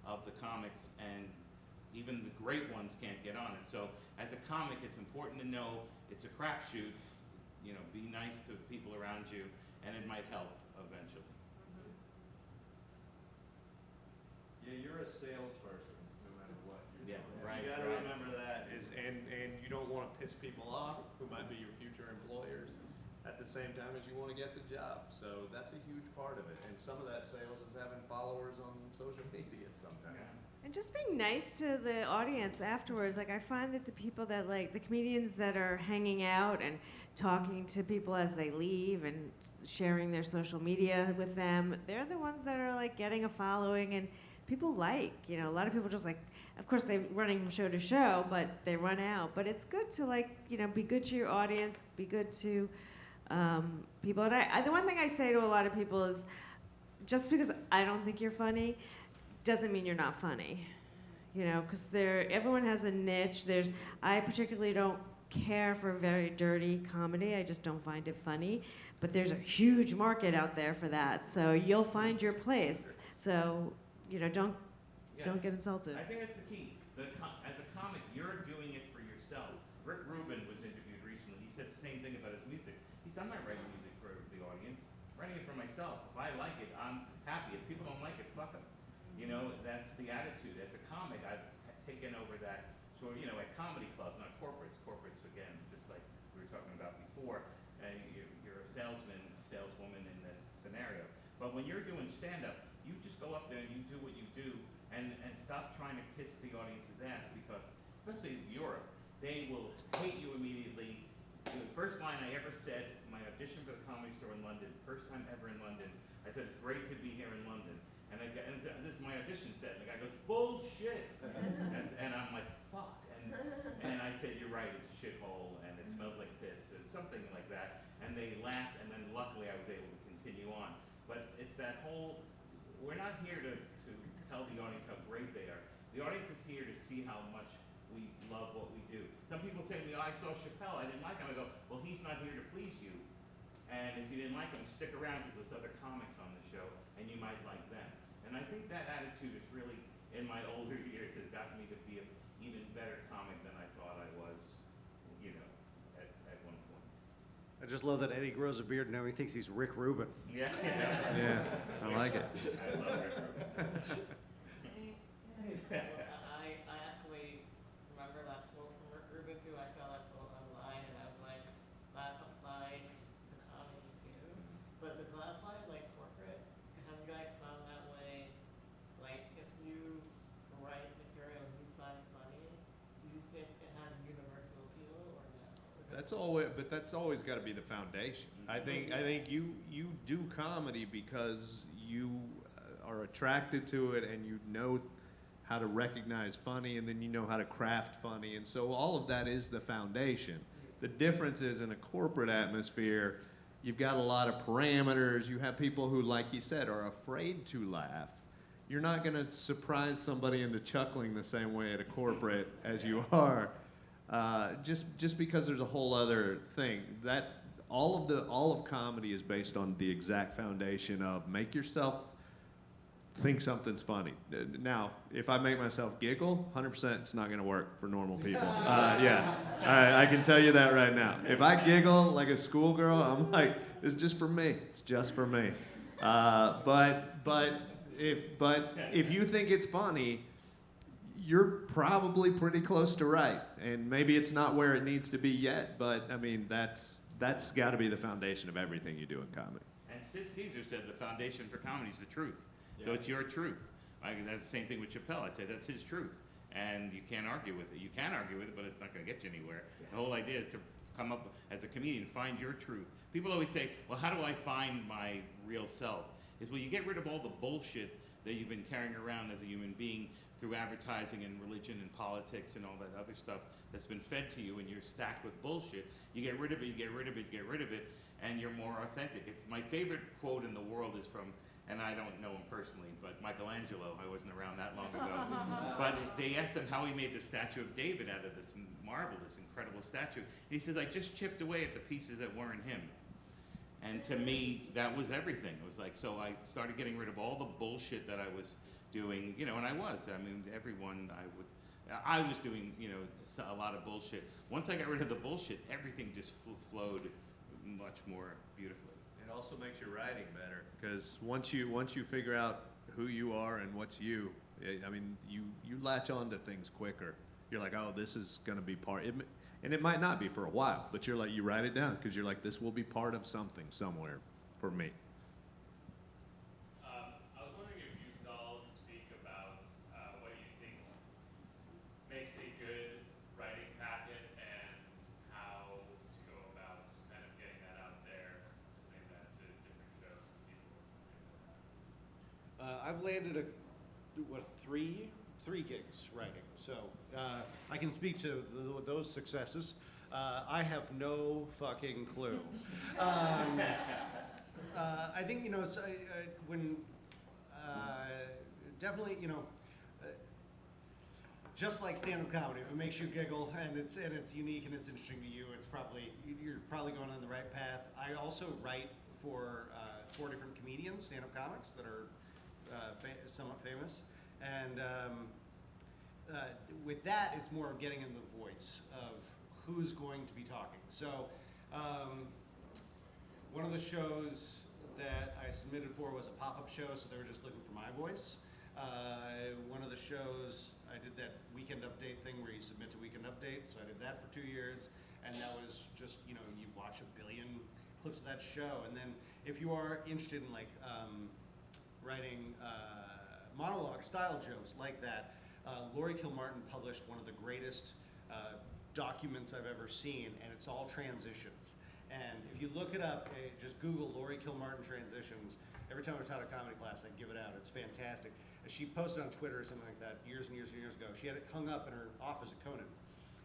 Speaker 4: of the comics, and even the great ones can't get on it. So as a comic, it's important to know it's a crapshoot. You know, be nice to people around you, and it might help eventually.
Speaker 3: Yeah, you're a salesperson, no matter what you're doing.
Speaker 4: Right.
Speaker 3: You gotta remember that, and you don't want to piss people off who might be your future employers at the same time as you want to get the job. So that's a huge part of it. And some of that sales is having followers on social media sometimes.
Speaker 1: And just being nice to the audience afterwards. Like, I find that the people that, like, the comedians that are hanging out and talking to people as they leave and sharing their social media with them, they're the ones that are, like, getting a following and people like. You know, a lot of people just, like, of course, they're running from show to show, but they run out. But it's good to, like, you know, be good to your audience, be good to people. And the one thing I say to a lot of people is, just because I don't think you're funny doesn't mean you're not funny, you know, because everyone has a niche. I particularly don't care for very dirty comedy. I just don't find it funny, but there's a huge market out there for that. So you'll find your place. So, you know, don't get insulted.
Speaker 4: I think that's the key. As a comic, you're doing it for yourself. Rick Rubin was interviewed recently. He said the same thing about his music. He said, I'm not writing music for the audience. I'm writing it for myself. If I like it, I'm happy. If people don't like it, fuck them. You know, that's the attitude. As a comic, I've taken over that sort of, you know, at comedy clubs, not corporates. Corporates, again, just like we were talking about before, you're a saleswoman in this scenario. But when you're doing stand-up, you just go up there and you do what you do and stop trying to kiss the audience's ass, because, especially in Europe, they will hate you immediately. The first line I ever said, my audition for the Comedy Store in London, first time ever in London, I said, it's great to be here in London. And this is my audition set, and the guy goes, bullshit. and I'm like, fuck. And I said, you're right, it's a shithole, and it smells like piss, or something like that. And they laughed, and then luckily I was able to continue on. But it's that whole, we're not here to tell the audience how great they are. The audience is here to see how much we love what we do. Some people say to me, oh, I saw Chappelle, I didn't like him. I go, well, he's not here to please you. And if you didn't like him, stick around, because there's other comics on the show, and you might like them. And I think that attitude is really, in my older years, has gotten me to be an even better comic than I thought I was, you know, at one point.
Speaker 2: I just love that Eddie grows a beard and now he thinks he's Rick Rubin.
Speaker 4: Yeah.
Speaker 3: Yeah, I like it.
Speaker 4: I love Rick Rubin.
Speaker 10: I actually remember that quote from Rick Rubin too. I saw that quote online and I was like, that applied to comedy too. But does that apply to like corporate? Have you guys found that way? Like if you write material you find funny, do you think it has universal appeal or no?
Speaker 3: That's always got to be the foundation. I think you do comedy because you are attracted to it and you know how to recognize funny, and then you know how to craft funny, and so all of that is the foundation. The difference is in a corporate atmosphere, you've got a lot of parameters. You have people who, like he said, are afraid to laugh. You're not going to surprise somebody into chuckling the same way at a corporate as you are, just because there's a whole other thing. That all of comedy is based on the exact foundation of make yourself think something's funny. Now, if I make myself giggle, 100% it's not going to work for normal people. Yeah, I can tell you that right now. If I giggle like a schoolgirl, I'm like, it's just for me. It's just for me. But if you think it's funny, you're probably pretty close to right. And maybe it's not where it needs to be yet, but I mean, that's got to be the foundation of everything you do in comedy.
Speaker 4: And Sid Caesar said the foundation for comedy is the truth. So it's your truth. That's the same thing with Chappelle. I'd say that's his truth. And you can't argue with it. You can argue with it, but it's not going to get you anywhere. The whole idea is to come up as a comedian, find your truth. People always say, well, how do I find my real self? It's, well, you get rid of all the bullshit that you've been carrying around as a human being through advertising and religion and politics and all that other stuff that's been fed to you, and you're stacked with bullshit. You get rid of it, you get rid of it, you get rid of it, and you're more authentic. It's my favorite quote in the world is from, and I don't know him personally, but Michelangelo. I wasn't around that long ago. But they asked him how he made the statue of David out of this marble, this incredible statue. And he says, I just chipped away at the pieces that weren't him. And to me, that was everything. It was like, so I started getting rid of all the bullshit that I was doing, you know, and I was. I mean, I was doing, you know, a lot of bullshit. Once I got rid of the bullshit, everything just flowed much more beautifully.
Speaker 3: It also makes your writing better, because once you figure out who you are and what's you, I mean, you latch on to things quicker. You're like, oh, this is going to be part, and it might not be for a while, but you're like, you write it down because you're like, this will be part of something somewhere for me.
Speaker 6: I was wondering if you could all speak about what you think makes a good writing packet and how to go about kind of getting that out there, submitting that to different shows and people.
Speaker 2: I've landed three gigs writing, so I can speak to those successes. I have no fucking clue. I think, you know, when definitely, you know, just like stand-up comedy, if it makes you giggle and it's unique and it's interesting to you, you're probably going on the right path. I also write for 4 different comedians, stand-up comics that are somewhat famous, and with that, it's more of getting in the voice of who's going to be talking. So one of the shows that I submitted for was a pop-up show, so they were just looking for my voice. One of the shows, I did that weekend update thing where you submit to weekend update, so I did that for 2 years, and that was just, you watch a billion clips of that show, and then if you are interested in writing monologue style jokes like that, Laurie Kilmartin published one of the greatest documents I've ever seen, and it's all transitions. And if you look it up, just Google Laurie Kilmartin transitions. Every time I taught a comedy class, I give it out. It's fantastic. She posted on Twitter or something like that years and years and years ago. She had it hung up in her office at Conan,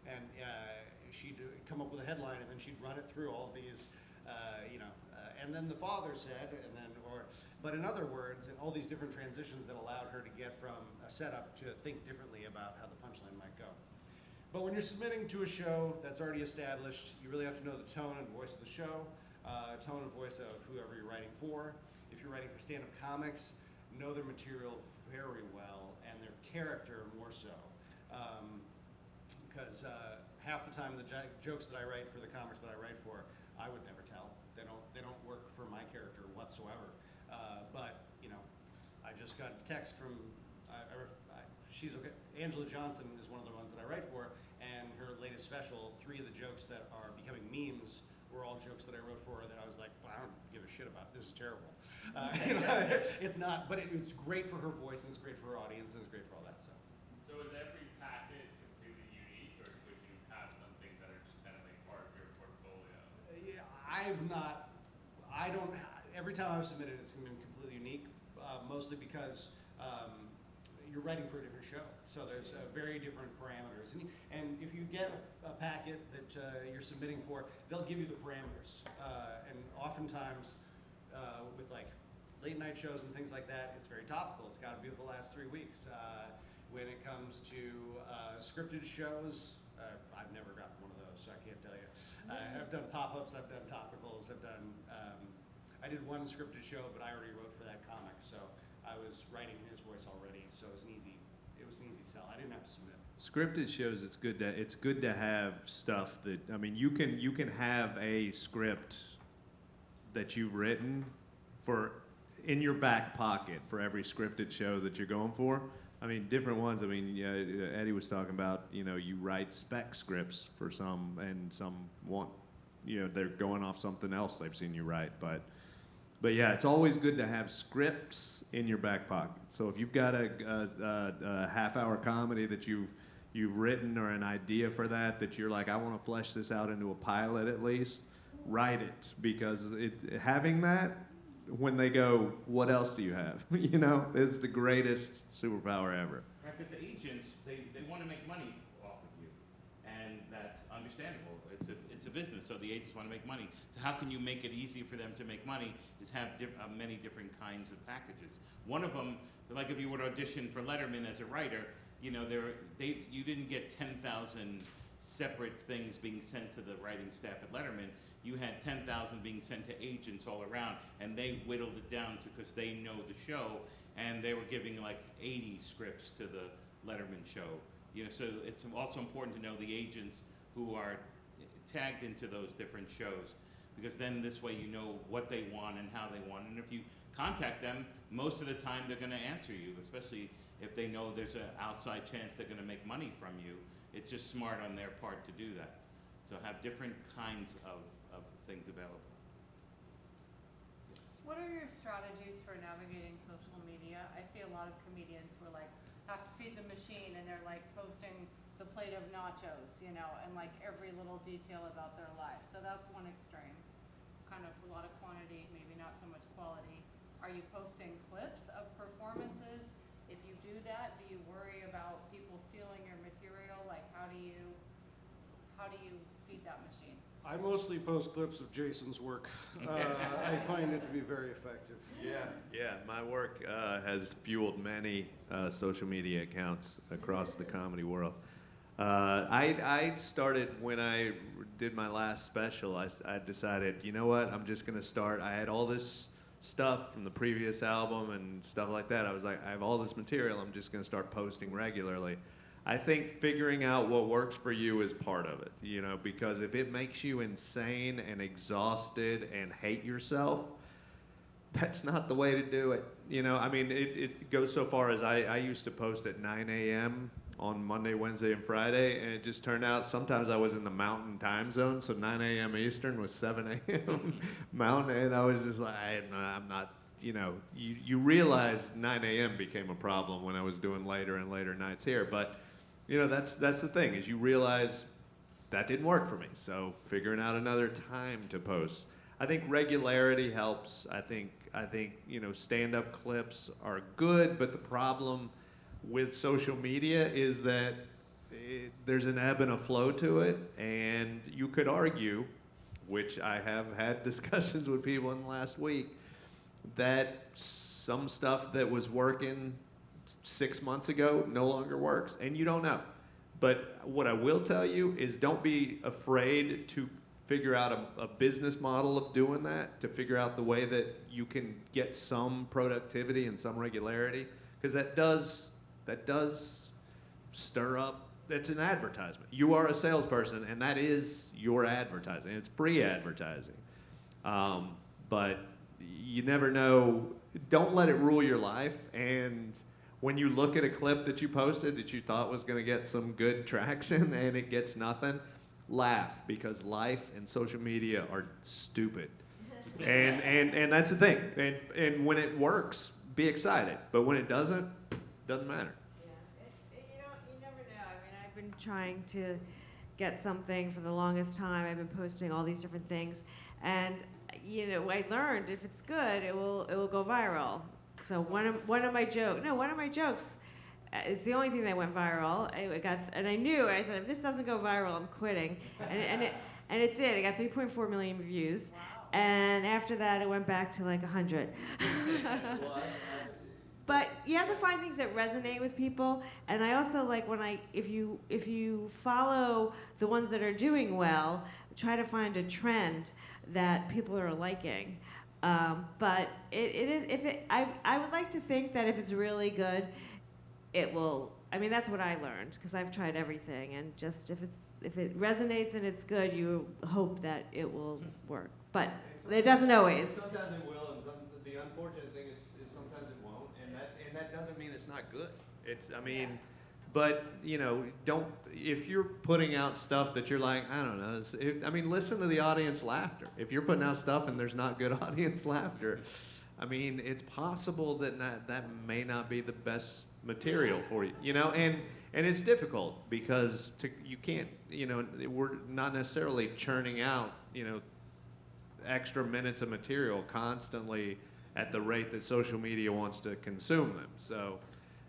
Speaker 2: and she'd come up with a headline, and then she'd run it through all these, and then the father said, and then, but in other words, and all these different transitions that allowed her to get from a setup to think differently about how the punchline might go. But when you're submitting to a show that's already established, you really have to know the tone and voice of the show, tone and voice of whoever you're writing for. If you're writing for stand-up comics, know their material very well and their character more so. Because half the time the jokes that I write for the comics that I write for, I would never tell. They don't work for my character whatsoever. But I just got a text from she's okay. Angela Johnson is one of the ones that I write for, and her latest special, 3 of the jokes that are becoming memes were all jokes that I wrote for her that I was like, well, I don't give a shit about. This is terrible. It's not, but it's great for her voice, and it's great for her audience, and it's great for all that. So
Speaker 6: is every packet completely unique, or would you have some things that are just kind of like part of your portfolio?
Speaker 2: yeah, every time I've submitted, it's been completely unique, mostly because you're writing for a different show. So there's very different parameters. And if you get a packet that you're submitting for, they'll give you the parameters. And oftentimes, with late night shows and things like that, it's very topical. It's got to be with the last 3 weeks. When it comes to scripted shows, I've never gotten one of those, so I can't tell you. I've done pop-ups, I've done topicals, I did one scripted show, but I already wrote for that comic, so I was writing his voice already, so it was an easy sell. I didn't have to submit.
Speaker 3: Scripted shows, it's good to have stuff that, you can have a script that you've written in your back pocket for every scripted show that you're going for. Different ones. Eddie was talking about, you write spec scripts for some, and some want, they're going off something else they've seen you write. But yeah, it's always good to have scripts in your back pocket. So if you've got a half-hour comedy that you've written, or an idea for that you're like, I want to flesh this out into a pilot at least, write it, because having that, when they go, what else do you have? Is the greatest superpower ever.
Speaker 4: Right, because the agents, they want to make money off of you, and that's understandable. It's a business, so the agents want to make money. So how can you make it easier for them to make money is have many different kinds of packages. One of them, like if you would audition for Letterman as a writer, you didn't get 10,000 separate things being sent to the writing staff at Letterman. You had 10,000 being sent to agents all around, and they whittled it down because they know the show, and they were giving like 80 scripts to the Letterman show. So it's also important to know the agents who are tagged into those different shows, because then this way you know what they want and how they want. And if you contact them, most of the time they're going to answer you, especially if they know there's an outside chance they're going to make money from you. It's just smart on their part to do that. So have different kinds of things available. Yes.
Speaker 9: What are your strategies for navigating social media? I see a lot of comedians who are have to feed the machine, and they're posting the plate of nachos, and every little detail about their life. So that's one extreme. Kind of a lot of quantity, maybe not so much quality. Are you posting clips of performances? If you do that, do you worry about people stealing your material? How do you feed that machine?
Speaker 2: I mostly post clips of Jason's work. I find it to be very effective.
Speaker 3: Yeah. My work has fueled many social media accounts across the comedy world. I started when I did my last special. I decided, you know what? I'm just gonna start. I had all this stuff from the previous album and stuff like that. I was like, I have all this material. I'm just gonna start posting regularly. I think figuring out what works for you is part of it, you know, because if it makes you insane and exhausted and hate yourself, that's not the way to do it. You know, I mean, it goes so far as I used to post at 9 a.m. on Monday, Wednesday, and Friday, and it just turned out sometimes I was in the mountain time zone, so 9 a.m. Eastern was 7 a.m. Mountain, and I was just like, I'm not, you know, you realize 9 a.m. became a problem when I was doing later and later nights here, but, you know, that's the thing, is you realize that didn't work for me, so figuring out another time to post. I think regularity helps. I think you know, stand-up clips are good, but the problem with social media is that there's an ebb and a flow to it, and you could argue, which I have had discussions with people in the last week, that some stuff that was working 6 months ago no longer works, and you don't know. But what I will tell you is don't be afraid to figure out a business model of doing that, to figure out the way that you can get some productivity and some regularity, because that does stir up, that's an advertisement. You are a salesperson, and that is your advertising. It's free advertising. But you never know. Don't let it rule your life. And when you look at a clip that you posted that you thought was going to get some good traction and it gets nothing, laugh, because life and social media are stupid. And that's the thing. And when it works, be excited. But when it doesn't matter.
Speaker 1: Yeah, you never know. I mean, I've been trying to get something for the longest time. I've been posting all these different things, and you know, I learned if it's good, it will go viral. So one of my jokes is the only thing that went viral. I knew. I said, if this doesn't go viral, I'm quitting. And it did. It got 3.4 million views. Wow. And after that, it went back to like 100. But you have to find things that resonate with people. And I also like if you follow the ones that are doing well, try to find a trend that people are liking. But I would like to think that if it's really good, it will. I mean, that's what I learned, because I've tried everything, and just if it resonates and it's good, you hope that it will work. But it doesn't always.
Speaker 3: Sometimes it will, and the unfortunate thing is sometimes it won't, and that doesn't mean it's not good. But you know, if you're putting out stuff that you're like, I don't know, listen to the audience laughter. If you're putting out stuff and there's not good audience laughter, I mean, it's possible that that may not be the best material for you, you know, and it's difficult because you can't, you know, we're not necessarily churning out, you know, extra minutes of material constantly at the rate that social media wants to consume them. So,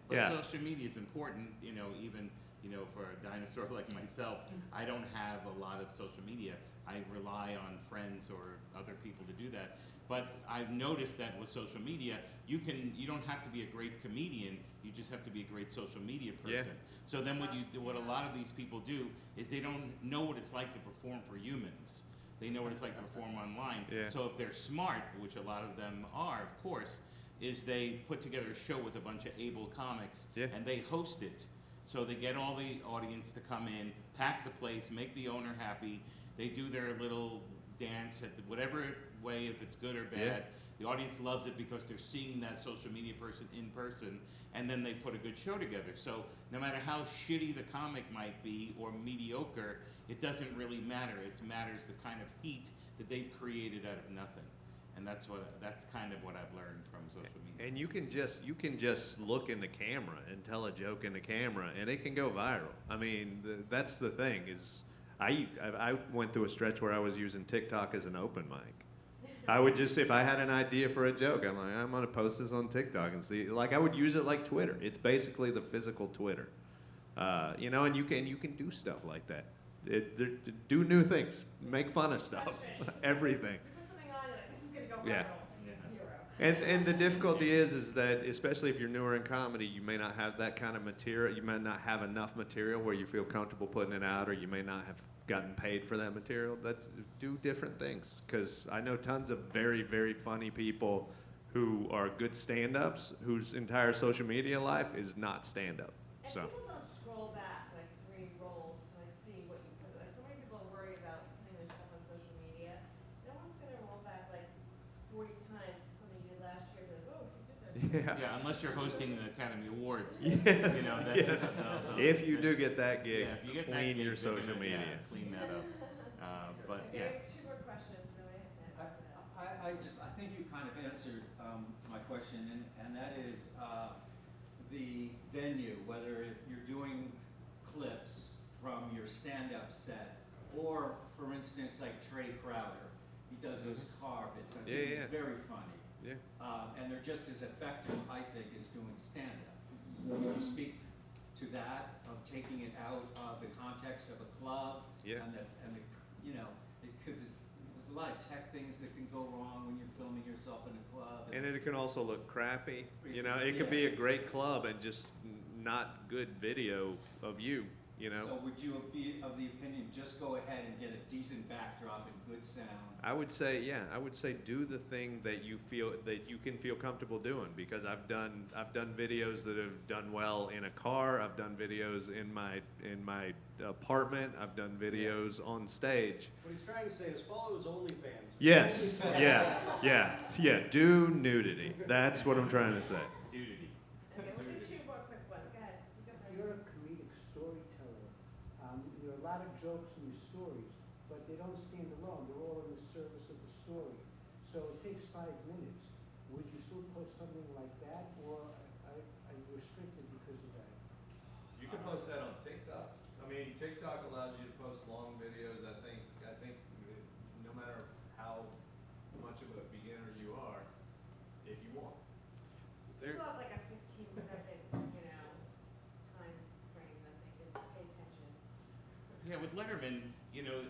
Speaker 4: but
Speaker 3: yeah.
Speaker 4: Social media is important, you know, even, you know, for a dinosaur like myself, I don't have a lot of social media. I rely on friends or other people to do that. But I've noticed that with social media, you don't have to be a great comedian, you just have to be a great social media person. Yeah. So then what a lot of these people do is they don't know what it's like to perform for humans. They know what it's like to perform online. Yeah. So if they're smart, which a lot of them are, of course, is they put together a show with a bunch of able comics, yeah, and they host it. So they get all the audience to come in, pack the place, make the owner happy. They do their little dance at whatever way, if it's good or bad. Yeah. The audience loves it because they're seeing that social media person in person, and then they put a good show together. So no matter how shitty the comic might be or mediocre, it doesn't really matter. It matters the kind of heat that they've created out of nothing. And that's kind of what I've learned from social media.
Speaker 3: And you can just look in the camera and tell a joke in the camera, and it can go viral. I mean, that's the thing is, I went through a stretch where I was using TikTok as an open mic. I would just, if I had an idea for a joke, I'm like, I'm gonna post this on TikTok and see. Like, I would use it like Twitter. It's basically the physical Twitter, you know. And you can do stuff like that. Do new things. Make fun of stuff. Everything. Yeah. And the difficulty is that, especially if you're newer in comedy, you may not have that kind of material. You may not have enough material where you feel comfortable putting it out, or you may not have gotten paid for that material. Do different things, because I know tons of very, very funny people who are good stand-ups whose entire social media life is not stand-up.
Speaker 1: And
Speaker 3: So.
Speaker 1: people don't scroll back like 3 rolls to like see what you put. Like so many people are worried about putting their stuff on social media. No one's gonna roll back like 40 times to something you did last year. Be like, oh, she did that.
Speaker 3: Yeah.
Speaker 4: Yeah, unless you're hosting the Academy Awards.
Speaker 3: Yes,
Speaker 4: You know, that's
Speaker 3: yes. If you do get that gig,
Speaker 4: yeah, if you get that
Speaker 3: clean
Speaker 4: gig,
Speaker 3: your
Speaker 4: they're
Speaker 3: social
Speaker 4: gonna,
Speaker 3: media.
Speaker 4: Yeah, clean that up. But
Speaker 1: Okay,
Speaker 4: yeah.
Speaker 1: we have 2 more questions, then we have to have that.
Speaker 5: I think you kind of answered my question, and that is the venue, whether you're doing clips from your stand-up set, or for instance, like Trey Crowder, he does those car bits. I think
Speaker 3: Yeah.
Speaker 5: he's very funny.
Speaker 3: Yeah.
Speaker 5: And they're just as effective, I think, as doing stand-up. Would you speak to that, of taking it out of the context of a club?
Speaker 3: Yeah.
Speaker 5: And the you know, because there's a lot of tech things that can go wrong when you're filming yourself in a club.
Speaker 3: And it can also look crappy. You know, it could be a great club and just not good video of you, you know.
Speaker 5: So would you be of the opinion, just go ahead and get a decent backdrop and good sound?
Speaker 3: I would say, yeah, I would say do the thing that you feel that you can feel comfortable doing, because I've done videos that have done well in a car. I've done videos in my apartment. I've done videos on stage.
Speaker 2: What he's trying to say is follow his OnlyFans.
Speaker 3: Yes, yeah. Do nudity. That's what I'm trying to say.
Speaker 4: Nudity.
Speaker 1: Okay, we'll do 2 more quick ones. Go ahead. You go first.
Speaker 12: You're a comedic storyteller. There are a lot of jokes in your stories, but they don't stand alone. They're all in the service of the story. So it takes 5 minutes. Would you still post something like that, or are you restricted because of that?
Speaker 11: You can post that on TikTok. I mean, TikTok allows you to post long videos. I think no matter how much of a beginner you are, if you want.
Speaker 1: People have like a 15-second, time frame that they can pay attention.
Speaker 4: Yeah, with Letterman,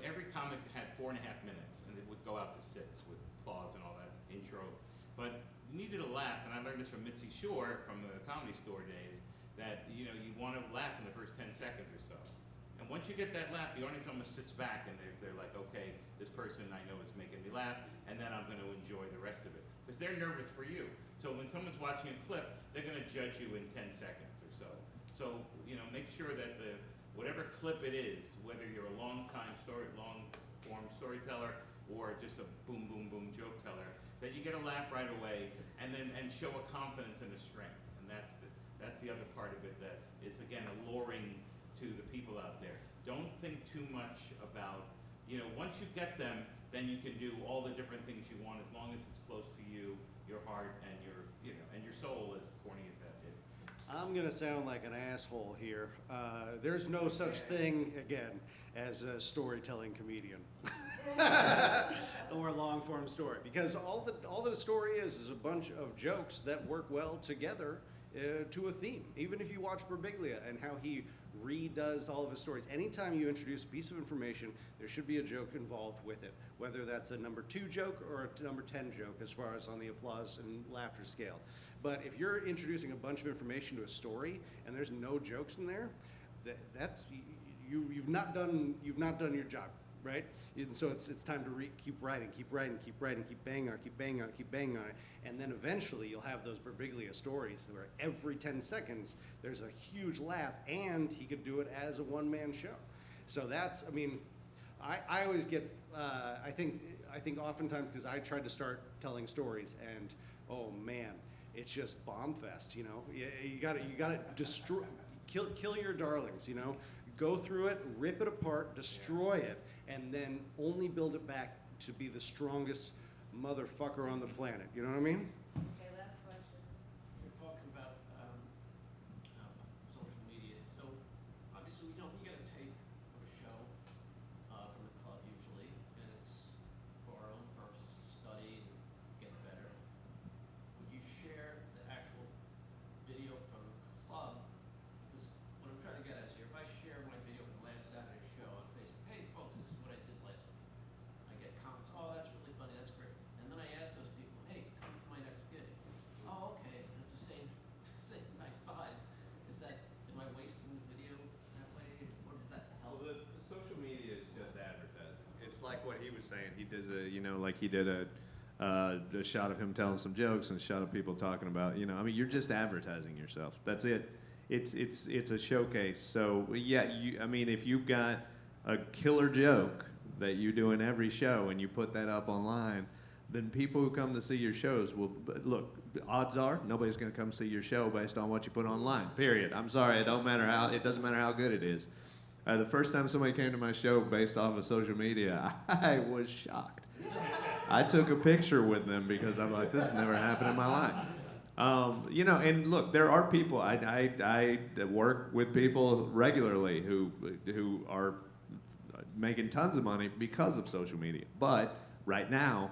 Speaker 4: every comic had 4.5 minutes, and it would go out to 6 with applause and all that intro. But you needed a laugh, and I learned this from Mitzi Shore from the Comedy Store days, that you want to laugh in the first 10 seconds or so. And once you get that laugh, the audience almost sits back, and they're like, okay, this person I know is making me laugh, and then I'm going to enjoy the rest of it. Because they're nervous for you. So when someone's watching a clip, they're going to judge you in 10 seconds or so. So, make sure that whatever clip it is, whether you're a long form storyteller or just a boom, boom, boom joke teller, that you get a laugh right away and show a confidence and a strength. And that's the other part of it that is, again, alluring to the people out there. Don't think too much about, once you get them, then you can do all the different things you want, as long as it's close to you, your heart, and your soul, as corny as that is.
Speaker 2: I'm gonna sound like an asshole here. There's no such thing, again, as a storytelling comedian. Or a long form story, because all the story is a bunch of jokes that work well together to a theme. Even if you watch Birbiglia and how he redoes all of his stories, anytime you introduce a piece of information, there should be a joke involved with it, whether that's a number 2 joke or a number 10 joke, as far as on the applause and laughter scale. But if you're introducing a bunch of information to a story and there's no jokes in there, that's you've not done your job, right? And so it's time to keep writing, keep banging on it, and then eventually you'll have those Birbiglia stories where every 10 seconds there's a huge laugh, and he could do it as a one-man show. So that's, I always get, I think oftentimes, because I tried to start telling stories, and oh man, it's just bomb fest. You gotta destroy, kill your darlings. Go through it, rip it apart, destroy it, and then only build it back to be the strongest motherfucker on the planet. You know what I mean?
Speaker 1: Okay, last question.
Speaker 13: You're talking about social media. So obviously, you get a tape of a show from the club usually, and it's for our own purposes to study and get better. Would you share the actual video from the club? Because what I'm trying to get at is here, if I share my video from last Saturday's show on Facebook, hey folks, this is what I did last week. I get comments, oh that's really funny, that's great. And then I ask those people, hey, come to my next gig. Oh, okay, and it's the same night 5. Am I wasting the video that way, or does that help?
Speaker 11: Well, the social media is just advertising.
Speaker 3: It's like what he was saying. He does like he did a shot of him telling some jokes and a shot of people talking about, you're just advertising yourself. That's it. it's a showcase. So yeah, I mean, if you've got a killer joke that you do in every show and you put that up online, then people who come to see your shows will look. Odds are nobody's going to come see your show based on what you put online. Period. I'm sorry. It doesn't matter how good it is. The first time somebody came to my show based off of social media, I was shocked. I took a picture with them because I'm like, this has never happened in my life. You know, and look, there are people. I work with people regularly who are making tons of money because of social media. But right now,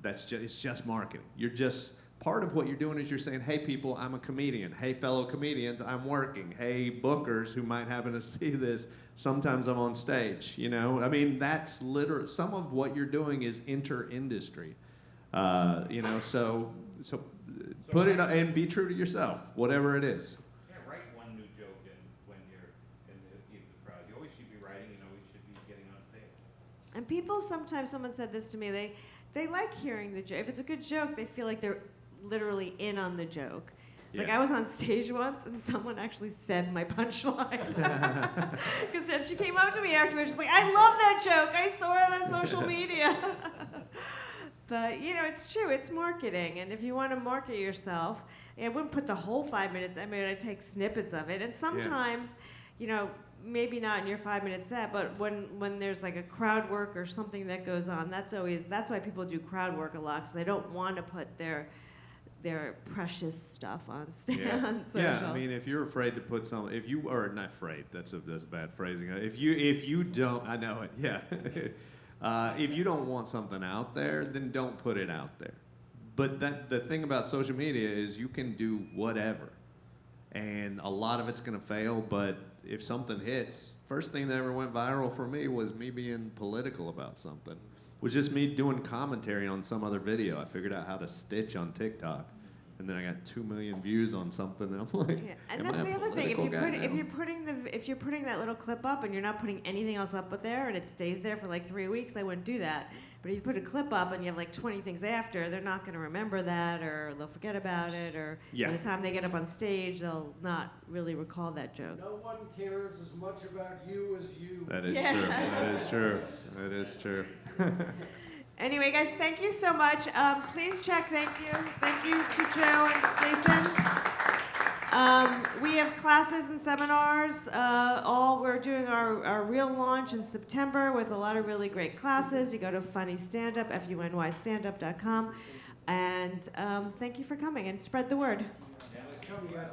Speaker 3: it's just marketing. You're just, part of what you're doing is you're saying, hey people, I'm a comedian. Hey fellow comedians, I'm working. Hey bookers who might happen to see this, sometimes I'm on stage, you know? I mean, that's literally, some of what you're doing is inter-industry. You know, so put it, and be true to yourself, whatever it is.
Speaker 4: Yeah, write one new joke when you're in the crowd. You always should be writing, you always should be getting on stage.
Speaker 1: And people, sometimes someone said this to me, they like hearing the joke. If it's a good joke, they feel like they're literally in on the joke.
Speaker 3: Yeah.
Speaker 1: Like I was on stage once and someone actually said my punchline. Because then she came up to me afterwards, she's like, I love that joke, I saw it on social media. But you know, it's true, it's marketing. And if you want to market yourself, I wouldn't put the whole 5 minutes, I mean, I take snippets of it. And sometimes, you know, maybe not in your 5-minute set, but when there's like a crowd work or something that goes on, that's why people do crowd work a lot, because they don't want to put their precious stuff on on social.
Speaker 3: Yeah, I mean, if you're afraid to put some, if you are not afraid, that's bad phrasing. If you don't, I know it. Yeah. If you don't want something out there, then don't put it out there. But the thing about social media is you can do whatever, and a lot of it's gonna fail. But if something hits, first thing that ever went viral for me was me being political about something. It was just me doing commentary on some other video. I figured out how to stitch on TikTok, and then I got 2 million views on something, and I'm like,
Speaker 1: Yeah. And
Speaker 3: am
Speaker 1: that's
Speaker 3: I a
Speaker 1: the other thing. If you're putting that little clip up and you're not putting anything else up but there, and it stays there for like 3 weeks, I wouldn't do that. But if you put a clip up and you have like 20 things after, they're not going to remember that, or they'll forget about it, or by the time they get up on stage, they'll not really recall that joke.
Speaker 2: No one cares as much about you as you.
Speaker 3: that is true. That is true. That is true.
Speaker 1: Anyway, guys, thank you so much. Please check. Thank you to Joe and Jason. We have classes and seminars. We're doing our real launch in September with a lot of really great classes. You go to FUNY Standup, FUNYStandup.com. And thank you for coming, and spread the word.
Speaker 2: Yeah, let's come, you guys.